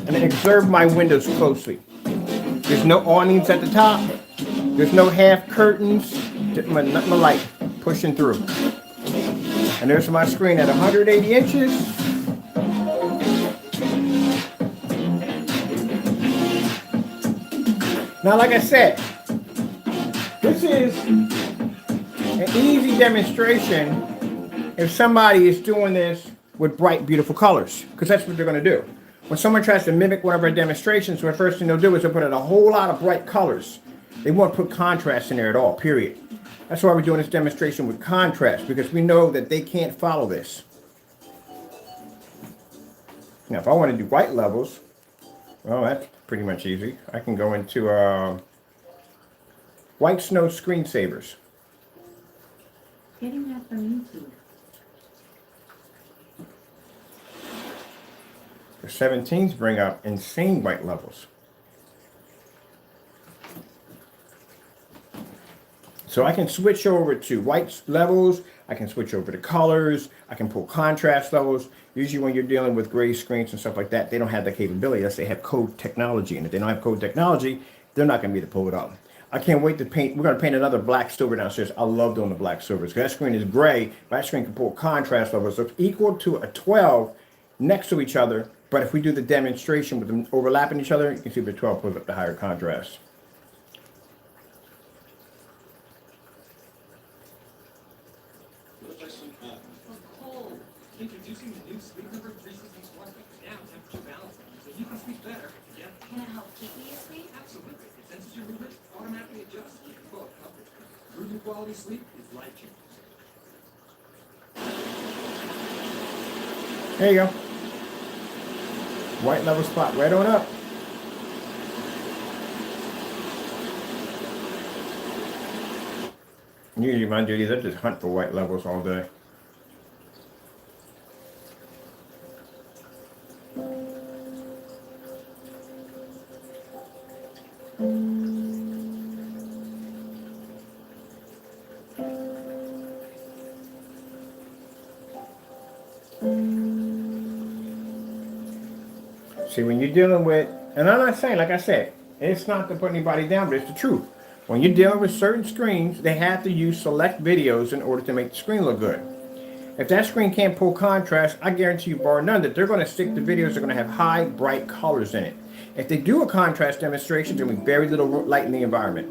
And I observed my windows closely. There's no awnings at the top. There's no half curtains. Nothing but light pushing through. And there's my screen at 180 inches. Now, like I said, this is an easy demonstration if somebody is doing this with bright, beautiful colors, because that's what they're going to do. When someone tries to mimic one of our demonstrations, the first thing they'll do is they'll put in a whole lot of bright colors. They won't put contrast in there at all, period. That's why we're doing this demonstration with contrast, because we know that they can't follow this. Now, if I want to do white levels, well, that's pretty much easy. I can go into White Snow Screensavers. Getting that from YouTube. The 17s bring up insane white levels. So I can switch over to white levels, I can switch over to colors, I can pull contrast levels. Usually when you're dealing with gray screens and stuff like that, they don't have the capability unless they have code technology. And if they don't have code technology, they're not going to be able to pull it up. I can't wait to paint. We're going to paint another black silver downstairs. I love doing the black silvers. That screen is gray, but that screen can pull contrast levels. So it's equal to a 12 next to each other. But if we do the demonstration with them overlapping each other, you can see the 12 pulls up the higher contrast. Introducing the new Sleep Number 361 now temperature balancing, so you can sleep better. Yeah. Can it help keep me asleep? Absolutely. It senses your movement, automatically adjusts. Well, good quality sleep is life-changing. There you go. White level spot right on up. Usually my duties, I just hunt for white levels all day. See, when you're dealing with, and I'm not saying, like I said, it's not to put anybody down, but it's the truth. When you're dealing with certain screens, they have to use select videos in order to make the screen look good. If that screen can't pull contrast, I guarantee you, bar none, that they're going to stick to videos that are going to have high, bright colors in it. If they do a contrast demonstration, there's going to be very little light in the environment.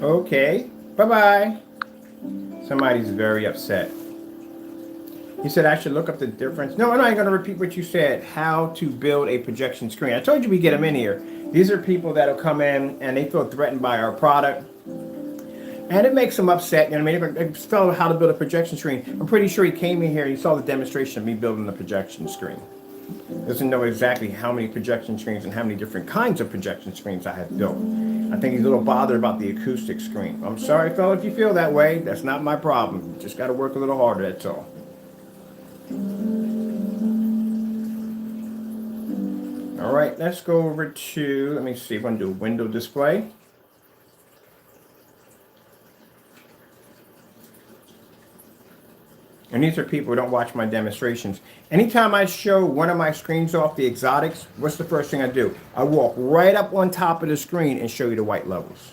Okay, bye-bye. Somebody's very upset. He said I should look up the difference. No, I'm not going to repeat what you said. How to build a projection screen. I told you we get them in here. These are people that'll come in and they feel threatened by our product. And it makes them upset. You know what I mean? If a fellow how to build a projection screen, I'm pretty sure he came in here and he saw the demonstration of me building the projection screen. Doesn't know exactly how many projection screens and how many different kinds of projection screens I have built. I think he's a little bothered about the acoustic screen. I'm sorry, fellow, if you feel that way. That's not my problem. You just got to work a little harder, that's all. All right, let's go over to, let me see, I'm going to do window display. And these are people who don't watch my demonstrations. Anytime I show one of my screens off, the exotics, what's the first thing I do? I walk right up on top of the screen and show you the white levels.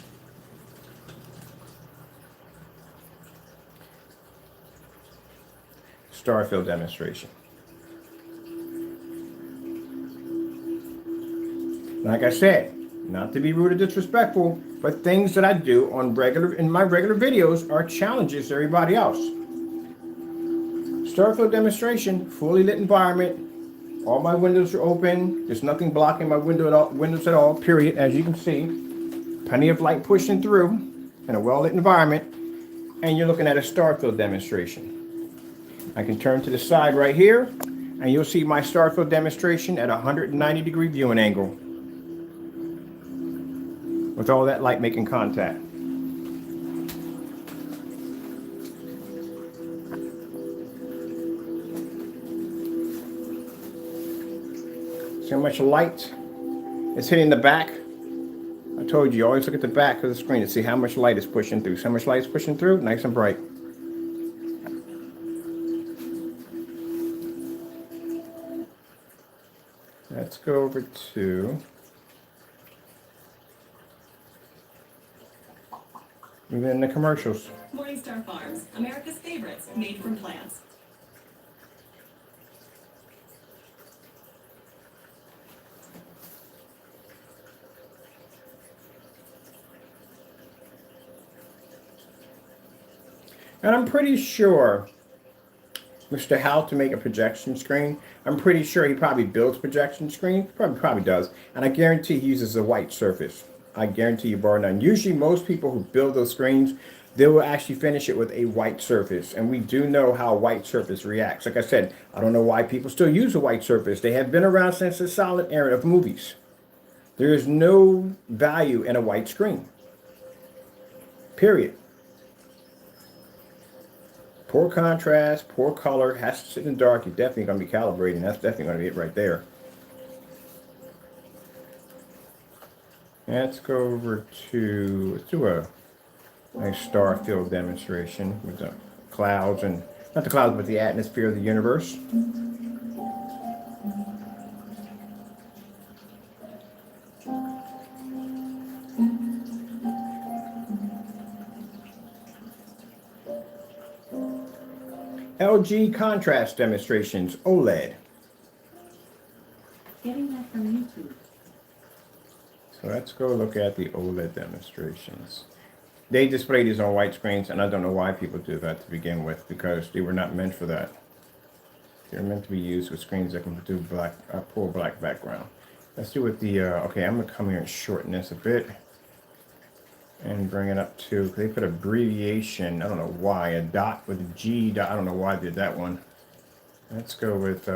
Starfield demonstration. Like I said, not to be rude or disrespectful, but things that I do on in my regular videos are challenges to everybody else. Starfield demonstration, fully lit environment. All my windows are open. There's nothing blocking my windows at all, period. As you can see, plenty of light pushing through in a well-lit environment. And you're looking at a Starfield demonstration. I can turn to the side right here, and you'll see my Starfield demonstration at a 190-degree viewing angle with all that light making contact. See how much light is hitting the back? I told you, always look at the back of the screen to see how much light is pushing through. See how much light is pushing through? Nice and bright. Let's go over to even the commercials. Morningstar Farms, America's favorites, made from plants. And I'm pretty sure Mr. How to make a projection screen, I'm pretty sure he probably builds projection screen. Probably does. And I guarantee he uses a white surface. I guarantee you, bar none. Usually most people who build those screens, they will actually finish it with a white surface. And we do know how a white surface reacts. Like I said, I don't know why people still use a white surface. They have been around since the silent era of movies. There is no value in a white screen. Period. Poor contrast, poor color, has to sit in the dark. You're definitely going to be calibrating. That's definitely going to be it right there. Let's go over to, let's do a nice star field demonstration with the clouds, and not the clouds, but the atmosphere of the universe. LG contrast demonstrations, OLED. Getting that from YouTube. So let's go look at the OLED demonstrations. They display these on white screens, and I don't know why people do that to begin with, because they were not meant for that. They're meant to be used with screens that can do black, pull black background. Let's do it the, okay, I'm gonna come here and shorten this a bit. and bring it up to, they put abbreviation, I don't know why, a dot with a G dot, I don't know why I did that one. Let's go with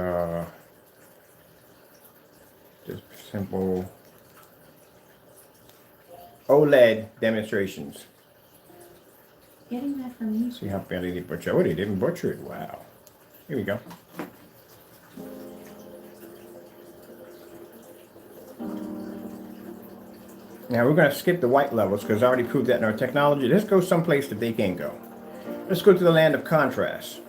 just simple OLED demonstrations. Getting that from you See two. how badly they butcher. Oh, they didn't butcher it. Wow. Here we go. Now we're going to skip the white levels because I already proved that in our technology. Let's go someplace that they can't go. Let's go to the land of contrast.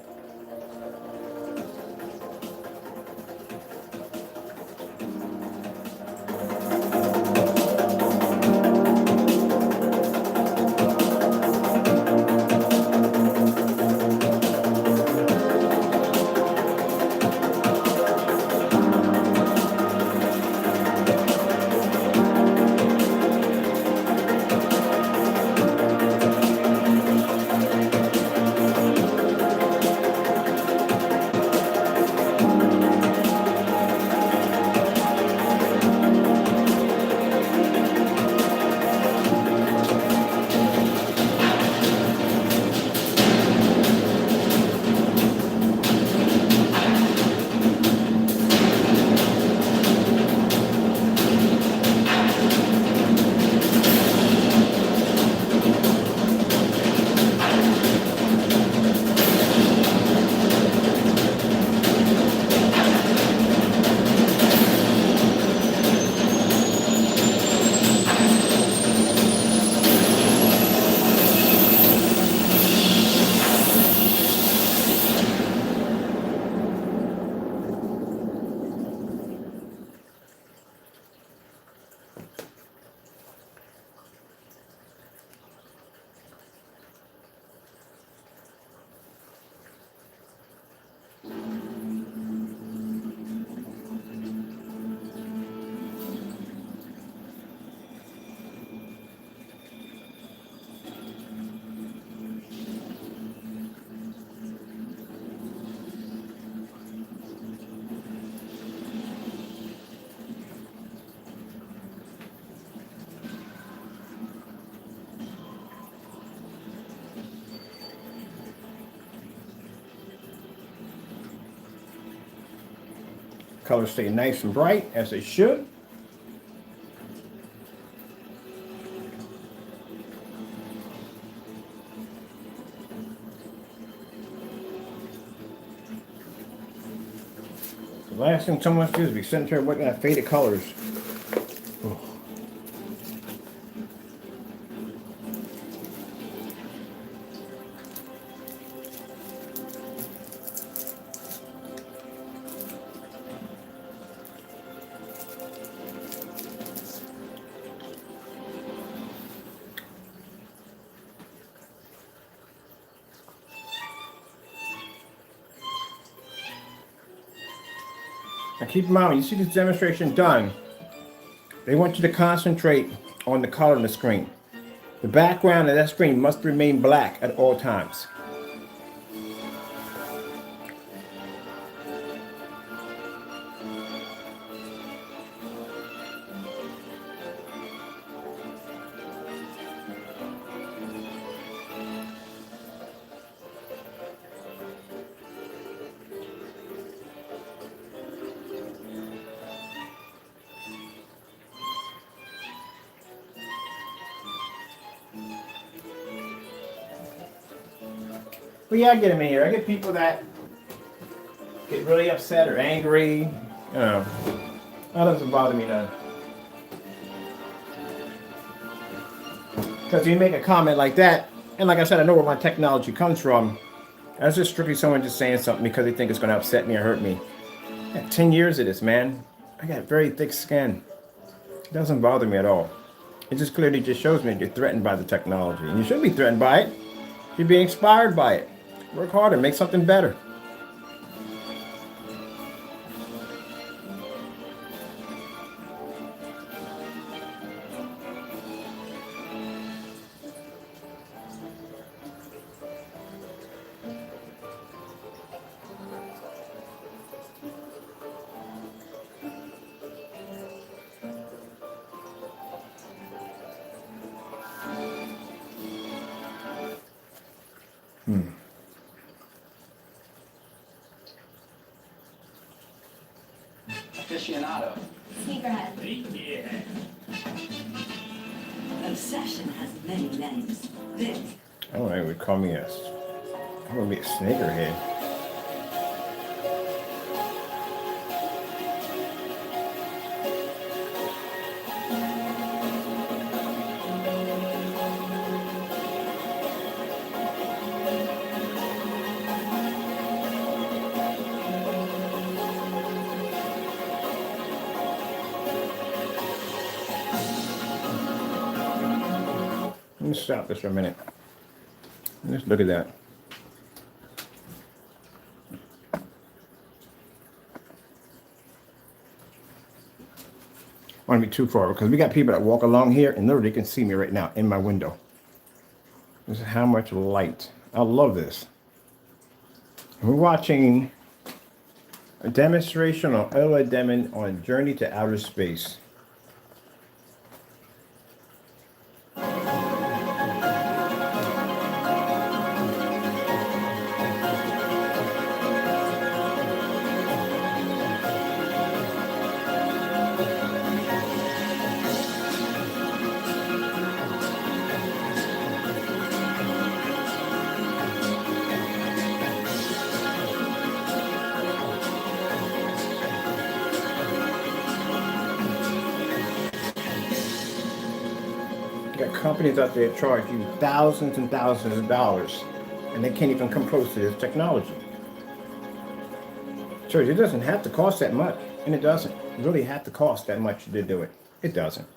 Colors stay nice and bright as they should. The last thing someone wants to do is be sitting here looking at faded colors. Oh. Now keep in mind, when you see this demonstration done, they want you to concentrate on the color on the screen. The background of that screen must remain black at all times. But yeah, I get them in here. I get people that get really upset or angry. You know, that doesn't bother me none. Because you make a comment like that, and like I said, I know where my technology comes from. That's just strictly someone just saying something because they think it's going to upset me or hurt me. I got 10 years of this, man. I got very thick skin. It doesn't bother me at all. It just clearly just shows me that you're threatened by the technology. And you shouldn't be threatened by it. You should be inspired by it. Work harder, make something better. Aficionado. Sneakerhead. Yeah. Obsession has many names. This All right, would call me I'm gonna be a sneakerhead. Let me stop this for a minute. Let's look at that. I don't want to be too far because we got people that walk along here and literally can see me right now in my window. This is how much light. I love this. We're watching a demonstration on OLED Demon on Journey to Outer Space. You got companies out there charge you thousands and thousands of dollars, and they can't even come close to this technology. Church, it doesn't have to cost that much, and it doesn't really have to cost that much to do it. It doesn't.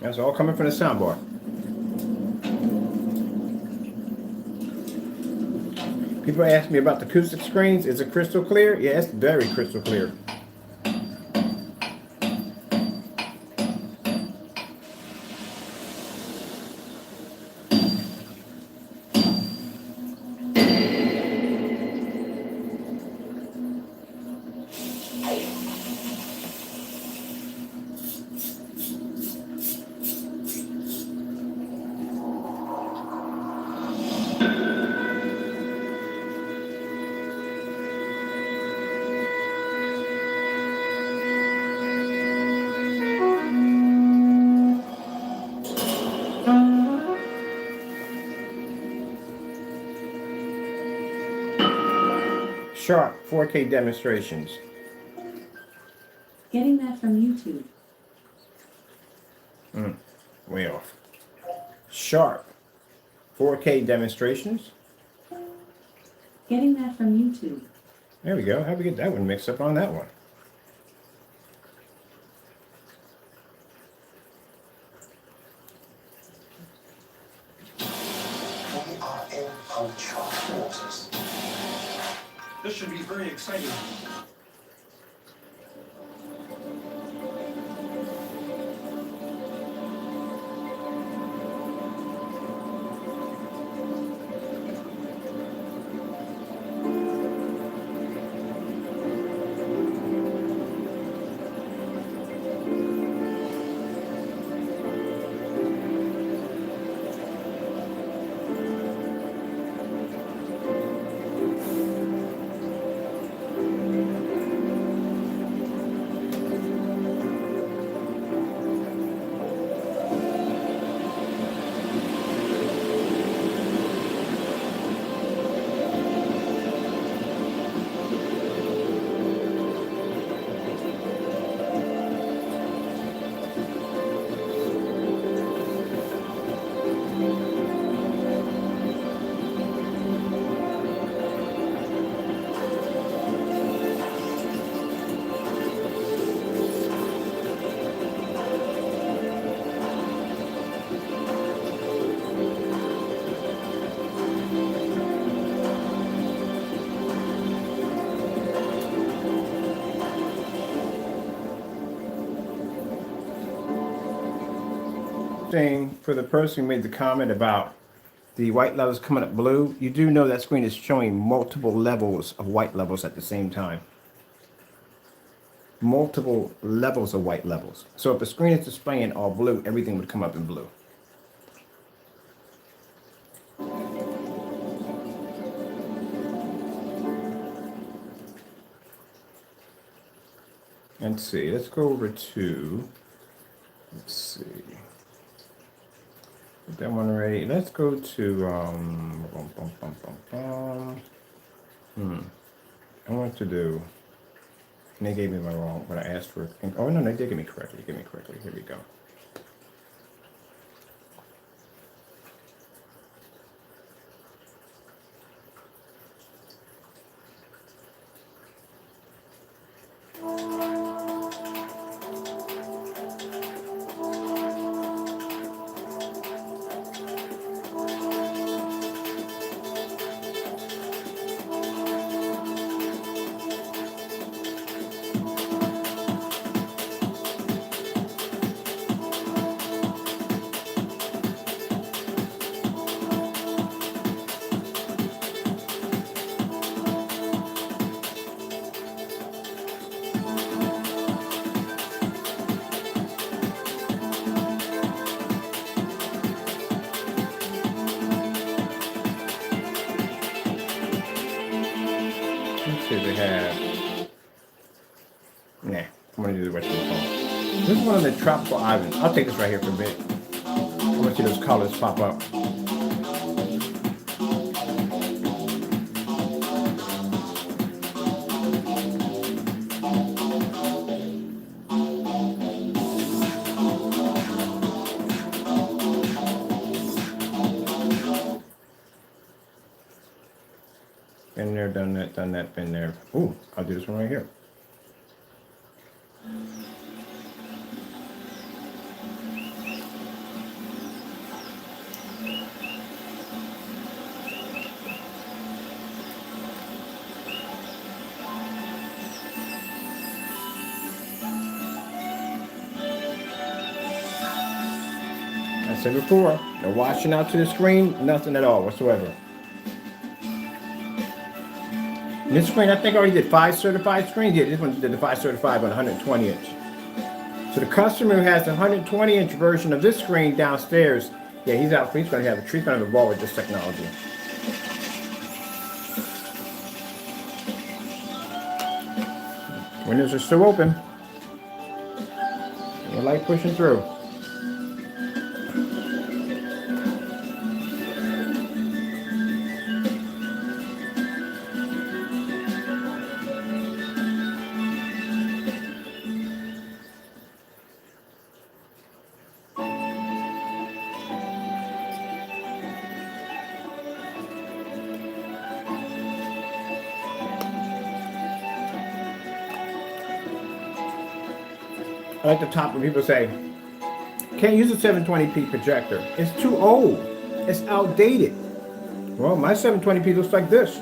That's all coming from the soundbar. People ask me about the acoustic screens. Is it crystal clear? Yeah, it's very crystal clear. Sharp 4K demonstrations. Getting that from YouTube. Way off. Sharp 4K demonstrations. Getting that from YouTube. There we go. How'd we get that one mixed up on that one? We are in uncharted waters. This should be very exciting. thing for the person who made the comment about the white levels coming up blue. You do know that screen is showing multiple levels of white levels at the same time. Multiple levels of white levels. So if the screen is displaying all blue, everything would come up in blue. Let's see, let's go over to, let's see, put that one ready. Let's go to, I want to do, and they gave me my wrong, what I asked for. Oh, no, they did give me correctly. Give me correctly. Here we go. Let's see if they have. Nah, I'm gonna do the Western phone. This is one of the tropical islands. I'll take this right here for a bit. I want to see those colors pop up. Been there, done that, been there. Ooh, I'll do this one right here. I said before, no washing out to the screen, nothing at all whatsoever. This screen, I think I already did 5 certified screens. Yeah, this one did the 5 certified on 120 inch. So the customer who has the 120 inch version of this screen downstairs, yeah, he's out. He's going to have a treatment of involved with this technology. Windows are still open. You like pushing through. I like the top when people say, can't use a 720p projector. It's too old. It's outdated. Well, my 720p looks like this.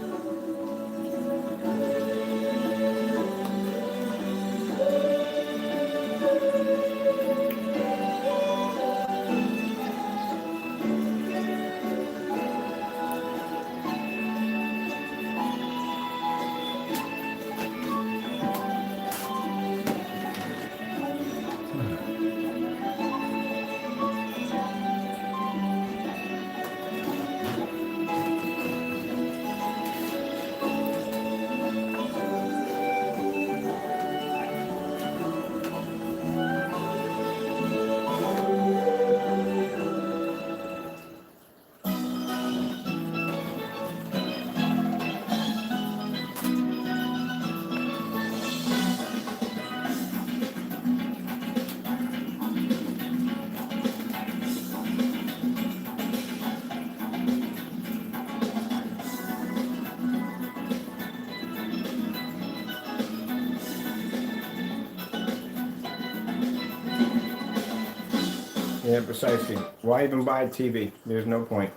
Yeah, precisely. Why even buy a TV? There's no point.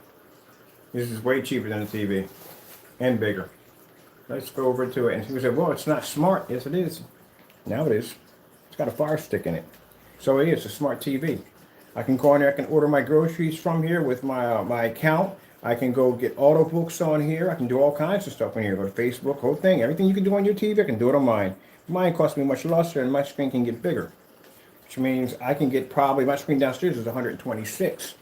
This is way cheaper than a TV. And bigger. Let's go over to it. And people say, well, it's not smart. Yes, it is. Now it is. It's got a Fire Stick in it. So it is a smart TV. I can go in there, I can order my groceries from here with my account. I can go get auto books on here. I can do all kinds of stuff on here. Go to Facebook, whole thing. Everything you can do on your TV, I can do it on mine. Mine costs me much less, and my screen can get bigger. Which means I can get probably, my screen downstairs is 126.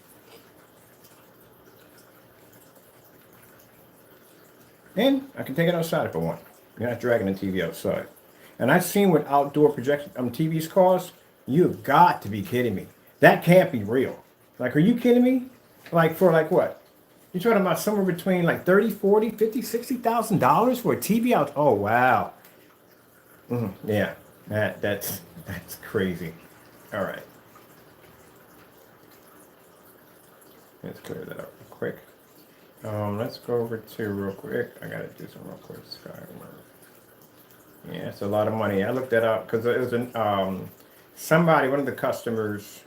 And I can take it outside if I want. You're not dragging the TV outside. And I've seen what outdoor projection TVs cost. You've got to be kidding me. That can't be real. Like, are you kidding me? Like, for like what? You're talking about somewhere between like 30, 40, 50, $60,000 for a TV out. Oh, wow. Yeah, that's crazy. All right. Let's clear that up real quick. Let's go over to real quick. I gotta do some real quick Skyward. Yeah, it's a lot of money. I looked that up because it was somebody, one of the customers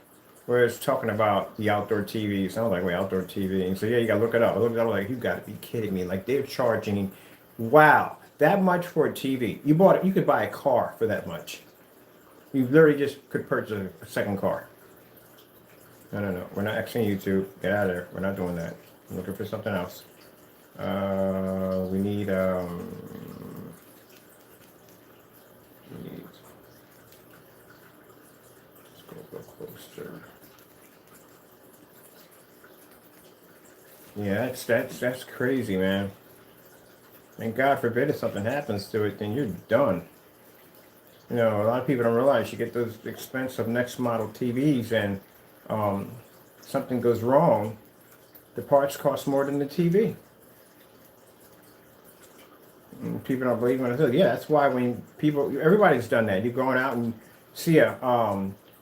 was talking about the outdoor TVs. I was like, wait, outdoor TV? And so yeah, you gotta look it up. I looked it up, like, you gotta be kidding me. Like, they're charging, wow, that much for a TV. You could buy a car for that much. You literally just could purchase a second car. No, we're not Xing YouTube. Get out of there. We're not doing that. I'm looking for something else. We need let's go a little closer. Yeah, that's crazy, man. And God forbid if something happens to it, then you're done. You know, a lot of people don't realize you get those expensive next model TVs, and something goes wrong, the parts cost more than the TV. And people don't believe when I say, yeah, that's why when everybody's done that. You're going out and see a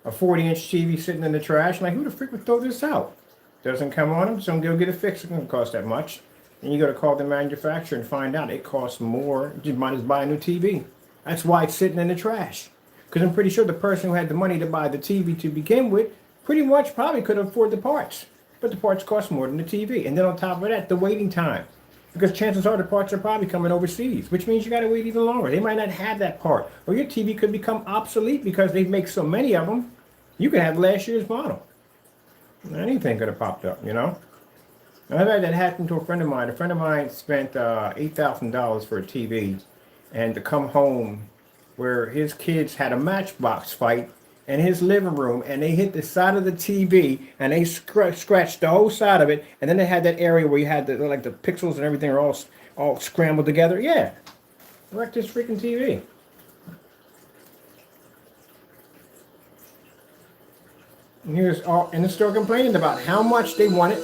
40-inch TV sitting in the trash, like, who the freak would throw this out? Doesn't come on them, so go get it fixed. It's going to cost that much. And you got to call the manufacturer and find out it costs more. You might as well buy a new TV. That's why it's sitting in the trash. Because I'm pretty sure the person who had the money to buy the TV to begin with pretty much probably could afford the parts. But the parts cost more than the TV. And then on top of that, the waiting time. Because chances are the parts are probably coming overseas, which means you got to wait even longer. They might not have that part. Or your TV could become obsolete because they make so many of them. You could have last year's model. Anything could have popped up, you know? I've had that happen to a friend of mine. A friend of mine spent $8,000 for a TV, and to come home where his kids had a matchbox fight in his living room, and they hit the side of the TV, and they scratched the whole side of it, and then they had that area where you had the pixels and everything are all scrambled together. Yeah, wrecked this freaking TV. And he was all in the store complaining about how much they wanted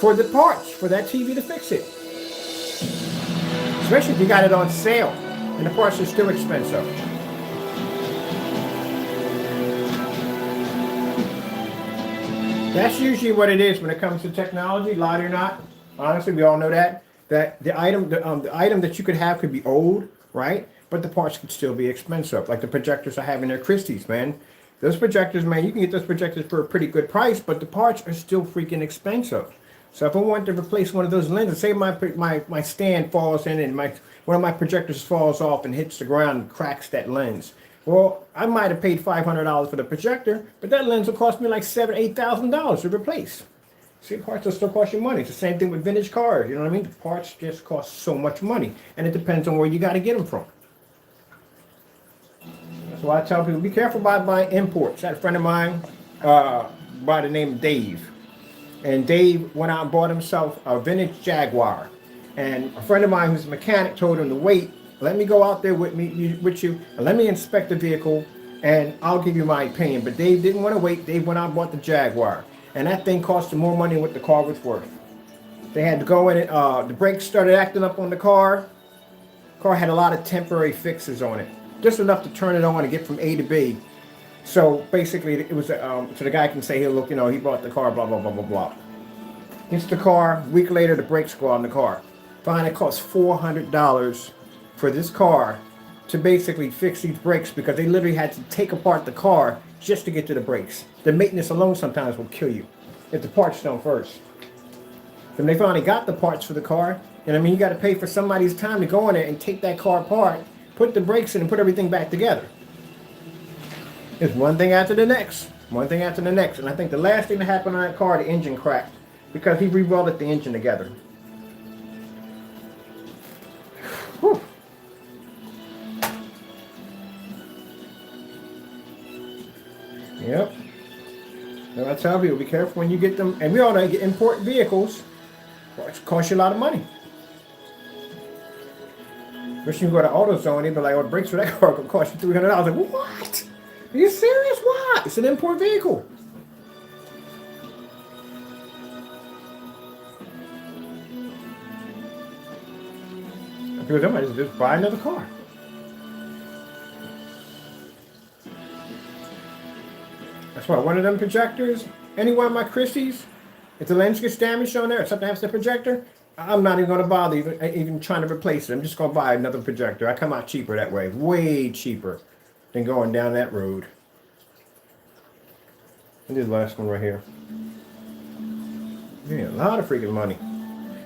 for the parts for that TV to fix it. Especially if you got it on sale and the parts are still expensive. That's usually what it is when it comes to technology, lie or not. Honestly, we all know that the item that you could have could be old, right? But the parts could still be expensive. Like the projectors I have in there, Christie's, man. Those projectors, man, you can get those projectors for a pretty good price, but the parts are still freaking expensive. So if I want to replace one of those lenses, say my stand falls in and one of my projectors falls off and hits the ground and cracks that lens. Well, I might have paid $500 for the projector, but that lens will cost me like $7,000, $8,000 to replace. See, parts will still cost you money. It's the same thing with vintage cars. You know what I mean? The parts just cost so much money, and it depends on where you got to get them from. That's why I tell people, be careful by buying imports. I had a friend of mine by the name of Dave. And Dave went out and bought himself a vintage Jaguar. And a friend of mine who's a mechanic told him to wait. Let me go out there with you, and let me inspect the vehicle, and I'll give you my opinion. But Dave didn't want to wait. Dave went out and bought the Jaguar. And that thing cost him more money than what the car was worth. They had to go in it. The brakes started acting up on the car. The car had a lot of temporary fixes on it. Just enough to turn it on and get from A to B. So basically, it was so the guy can say, "Hey, look, you know, he bought the car, blah blah blah blah blah." Gets the car. A week later, the brakes go on the car. Fine, it costs $400 for this car to basically fix these brakes because they literally had to take apart the car just to get to the brakes. The maintenance alone sometimes will kill you if the parts don't first. When they finally got the parts for the car, and I mean, you got to pay for somebody's time to go in there and take that car apart, put the brakes in, and put everything back together. It's one thing after the next. One thing after the next. And I think the last thing that happened on that car, the engine cracked because he re-welded the engine together. Whew. Yep. And I tell people, be careful when you get them. And we all know you get import vehicles. It costs you a lot of money. Wish you go to AutoZone, they'd be like, oh, the brakes for that car could cost you $300. Like, what? Are you serious? Why? It's an import vehicle. Because I might just buy another car. That's why one of them projectors, any one of my Christies, if the lens gets damaged on there or something happens to the projector, I'm not even going to bother even trying to replace it. I'm just going to buy another projector. I come out cheaper that way. Way cheaper than going down that road. And this last one right here. Yeah, a lot of freaking money.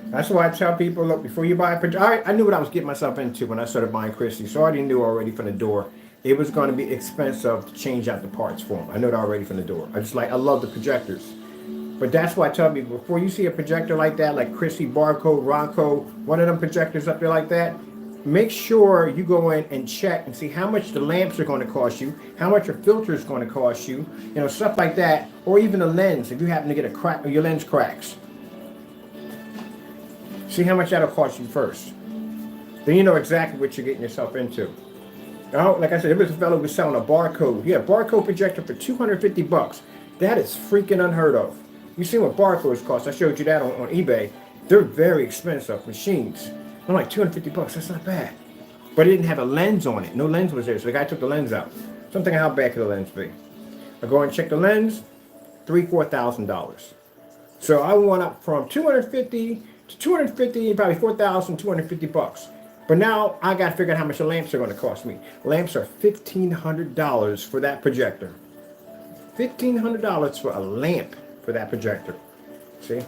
That's why I tell people, look, before you buy a projector, I knew what I was getting myself into when I started buying Christie. So I already knew already from the door it was going to be expensive to change out the parts for them. I know it already from the door. I love the projectors. But that's why I tell people, before you see a projector like that, like Christie, Barco, Ronco, one of them projectors up there like that, make sure you go in and check and see how much the lamps are going to cost you, how much your filter is going to cost you, stuff like that, or even the lens, if you happen to get a crack or your lens cracks. See how much that'll cost you first. Then you know exactly what you're getting yourself into. Now, like I said, there was a fellow who was selling a Barco. He had a Barco projector for $250. That is freaking unheard of. You see what Barco's cost. I showed you that on eBay. They're very expensive machines. I'm like, $250, that's not bad. But it didn't have a lens on it. No lens was there, so the guy took the lens out. So I'm thinking, how bad could the lens be? I go and check the lens, $3,000-$4,000. So I went up from $250 to $250, probably $4,250. But now I got to figure out how much the lamps are going to cost me. Lamps are $1,500 for that projector. $1,500 for a lamp for that projector. See?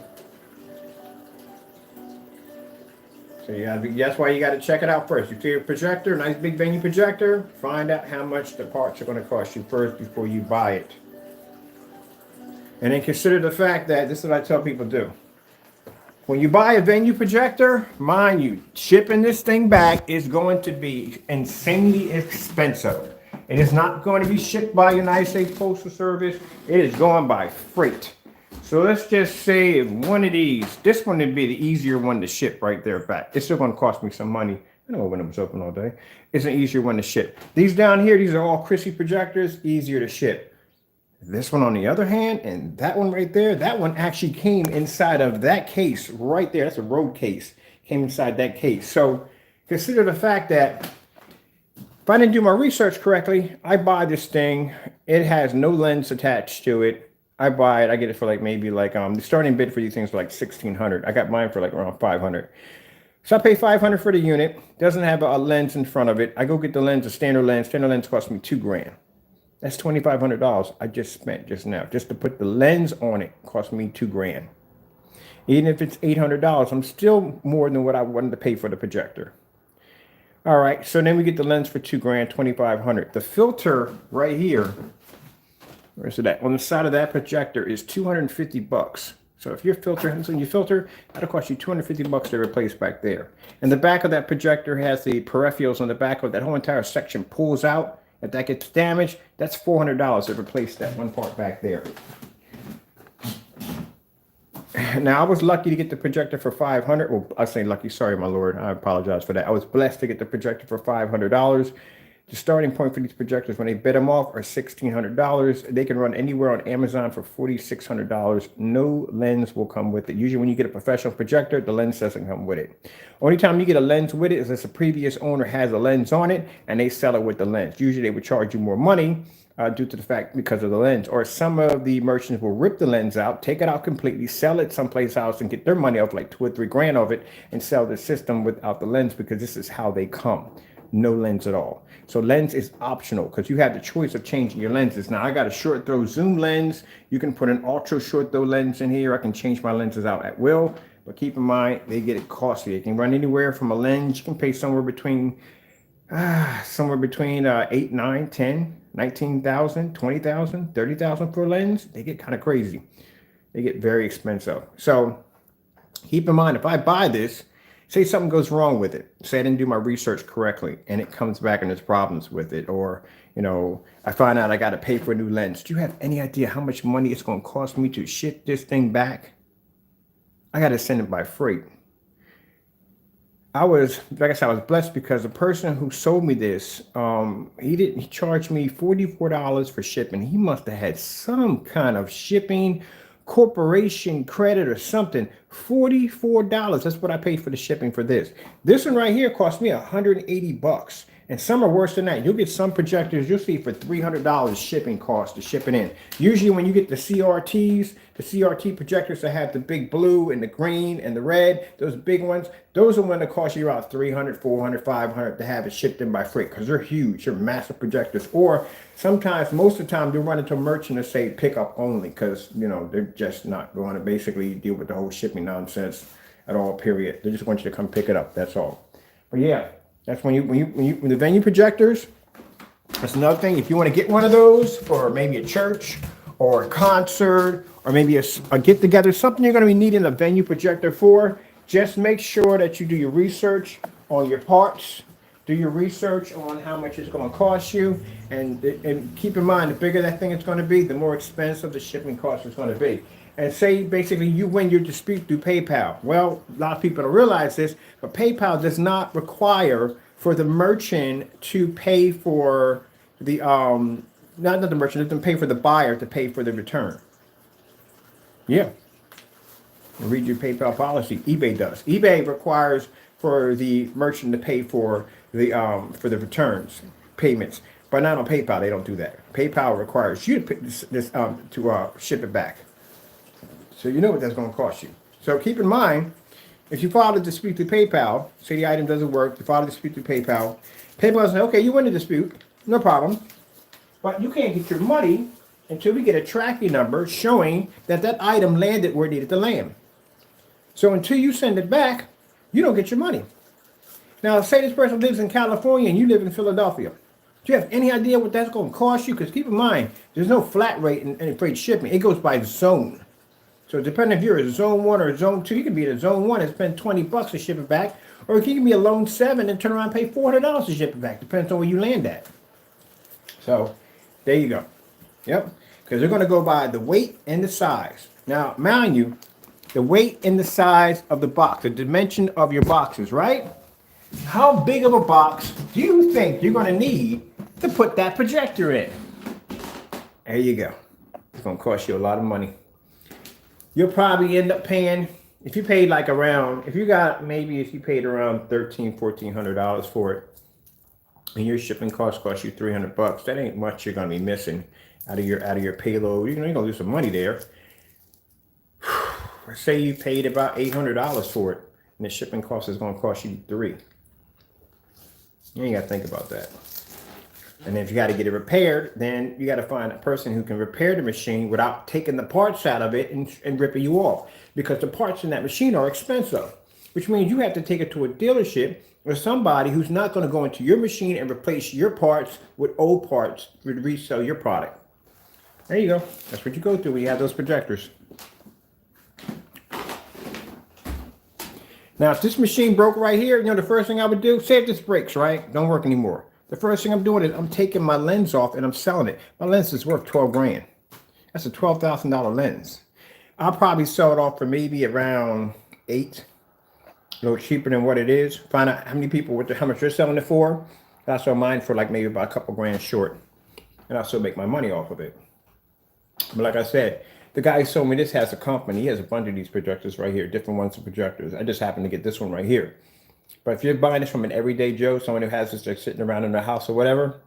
So that's why you got to check it out first. You see a projector, nice big venue projector, find out how much the parts are going to cost you first before you buy it. And then consider the fact that, this is what I tell people to do. When you buy a venue projector, mind you, shipping this thing back is going to be insanely expensive. It is not going to be shipped by United States Postal Service. It is going by freight. So let's just say if one of these, this one would be the easier one to ship right there back. It's still going to cost me some money. I know when it was open all day. It's an easier one to ship. These down here, these are all Christie projectors, easier to ship. This one on the other hand, and that one right there, that one actually came inside of that case right there. That's a road case. Came inside that case. So consider the fact that if I didn't do my research correctly, I buy this thing. It has no lens attached to it. I buy it. I get it for the starting bid for these things for like $1,600. I got mine for like around $500. So I pay $500 for the unit. Doesn't have a lens in front of it. I go get the lens, a standard lens. Standard lens cost me $2,000. That's $2,500 I just spent just now. Just to put the lens on it cost me $2,000. Even if it's $800, I'm still more than what I wanted to pay for the projector. All right, so then we get the lens for $2,000, $2,500. The filter right here, where's it at? On the side of that projector is $250. So if your filter has on your filter, that'll cost you $250 to replace back there. And the back of that projector has the peripherals on the back of that whole entire section pulls out. If that gets damaged, that's $400 to replace that one part back there. Now, I was lucky to get the projector for $500. Well, I say lucky, sorry, my lord. I apologize for that. I was blessed to get the projector for $500. The starting point for these projectors, when they bid them off, are $1,600. They can run anywhere on Amazon for $4,600. No lens will come with it. Usually when you get a professional projector, the lens doesn't come with it. Only time you get a lens with it is if a previous owner has a lens on it and they sell it with the lens. Usually they would charge you more money due to the fact because of the lens. Or some of the merchants will rip the lens out, take it out completely, sell it someplace else and get their money off like $2 or $3 of it and sell the system without the lens because this is how they come. No lens at all. So lens is optional because you have the choice of changing your lenses. Now I got a short throw zoom lens. You can put an ultra short throw lens in here. I can change my lenses out at will, but keep in mind they get it costly. It can run anywhere from a lens. You can pay somewhere between 8, 9, 10 $19,000, $20,000, $30,000 for a lens. They get kind of crazy. They get very expensive. So keep in mind, if I buy this, say something goes wrong with it, say I didn't do my research correctly and it comes back and there's problems with it, or, you know, I find out I got to pay for a new lens. Do you have any idea how much money it's going to cost me to ship this thing back? I got to send it by freight. Like I said, I was blessed because the person who sold me this, he charged me $44 for shipping. He must have had some kind of shipping corporation credit or something. $44. That's what I paid for the shipping for this. This one right here cost me $180. And some are worse than that. You'll get some projectors, you'll see for $300 shipping cost to ship it in. Usually when you get the CRTs, the CRT projectors that have the big blue and the green and the red, those big ones, those are when they cost you about $300, $400, $500 to have it shipped in by freight because they're huge. They're massive projectors. Or sometimes, most of the time, you'll run into a merchant and say pick up only because, you know, they're just not going to basically deal with the whole shipping nonsense at all, period. They just want you to come pick it up. That's all. But yeah. That's when the venue projectors, that's another thing. If you want to get one of those for maybe a church or a concert or maybe a get together, something you're going to be needing a venue projector for, just make sure that you do your research on your parts, do your research on how much it's going to cost you, and keep in mind, the bigger that thing is going to be, the more expensive the shipping cost is going to be. And say basically you win your dispute through PayPal. Well, a lot of people don't realize this, but PayPal does not require for the merchant to pay for the not the merchant, it doesn't pay for the buyer to pay for the return. Yeah. Read your PayPal policy. eBay does. eBay requires for the merchant to pay for the returns payments, but not on PayPal. They don't do that. PayPal requires you to put to ship it back. So you know what that's going to cost you. So keep in mind, if you file a dispute through PayPal, say the item doesn't work, you file a dispute through PayPal, PayPal says, okay, you win the dispute, no problem, but you can't get your money until we get a tracking number showing that that item landed where it needed to land. So until you send it back, you don't get your money. Now, say this person lives in California and you live in Philadelphia. Do you have any idea what that's going to cost you? Because keep in mind, there's no flat rate in freight shipping. It goes by zone. So depending if you're a zone 1 or a zone 2, you can be in a zone 1 and spend $20 to ship it back, or you can be a lone 7 and turn around and pay $400 to ship it back. Depends on where you land at. So there you go. Yep. Because they're going to go by the weight and the size. Now, mind you, the weight and the size of the box, the dimension of your boxes, right? How big of a box do you think you're going to need to put that projector in? There you go. It's going to cost you a lot of money. You'll probably end up paying, if you paid like around, if you paid around $1,400 for it, and your shipping cost you $300, that ain't much you're gonna be missing out of your payload. You're gonna lose some money there. Say you paid about $800 for it, and the shipping cost is gonna cost you $300. You ain't gotta think about that. And if you got to get it repaired, then you got to find a person who can repair the machine without taking the parts out of it and ripping you off. Because the parts in that machine are expensive, which means you have to take it to a dealership or somebody who's not going to go into your machine and replace your parts with old parts to resell your product. There you go. That's what you go through when you have those projectors. Now, if this machine broke right here, you know, the first thing I would do, say if this breaks, right? Don't work anymore. The first thing I'm doing is I'm taking my lens off and I'm selling it. My lens is worth 12 grand. That's a $12,000 lens. I'll probably sell it off for maybe around 8, a little cheaper than what it is. Find out how many people, how much they're selling it for. I'll sell mine for like maybe about a couple grand short. And I'll still make my money off of it. But like I said, the guy who sold me this has a company. He has a bunch of these projectors right here, different ones of projectors. I just happened to get this one right here. But if you're buying this from an everyday Joe, someone who has this, they're sitting around in their house or whatever,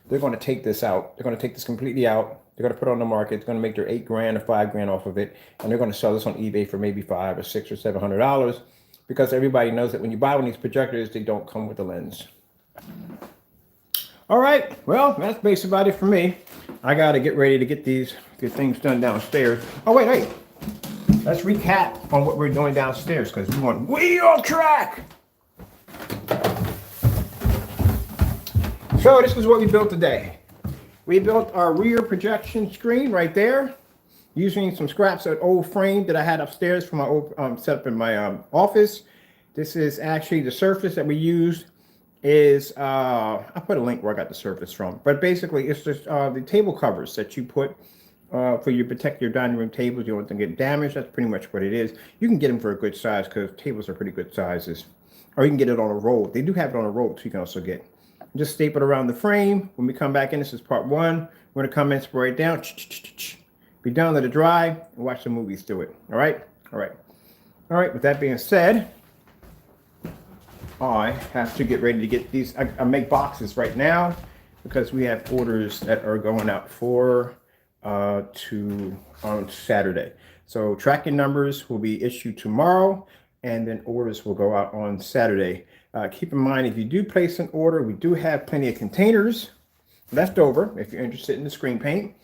they're going to take this out. They're going to take this completely out. They're going to put it on the market. It's going to make their 8 grand or 5 grand off of it. And they're going to sell this on eBay for maybe $500 or $600 or $700 because everybody knows that when you buy one of these projectors, they don't come with a lens. All right. Well, that's basically about it for me. I got to get ready to get things done downstairs. Oh, wait. Let's recap on what we're doing downstairs because we want wheel track. So this is what we built today. We built our rear projection screen right there using some scraps of old frame that I had upstairs from my old setup in my office. This is actually the surface that we used is, I put a link where I got the surface from, but basically it's just the table covers that you put for you protect your dining room tables. You don't want them to get damaged. That's pretty much what it is. You can get them for a good size because tables are pretty good sizes. Or you can get it on a roll. They do have it on a roll, so you can also get. Just staple it around the frame. When we come back in, this is part one. We're gonna come in, spray it down. Be done, let it dry, and watch the movies through it. All right? All right. All right, with that being said, I have to get ready to get these. I make boxes right now because we have orders that are going out for on Saturday. So tracking numbers will be issued tomorrow, and then orders will go out on Saturday. Keep in mind, if you do place an order, we do have plenty of containers left over. If you're interested in the screen paint,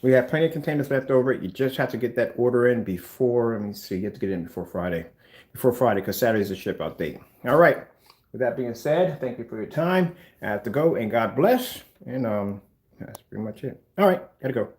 we have plenty of containers left over. You just have to get that order in before, let me see, you have to get it in before Friday, because Saturday is the ship out date. All right. With that being said, thank you for your time. I have to go, and God bless. And that's pretty much it. All right, gotta go.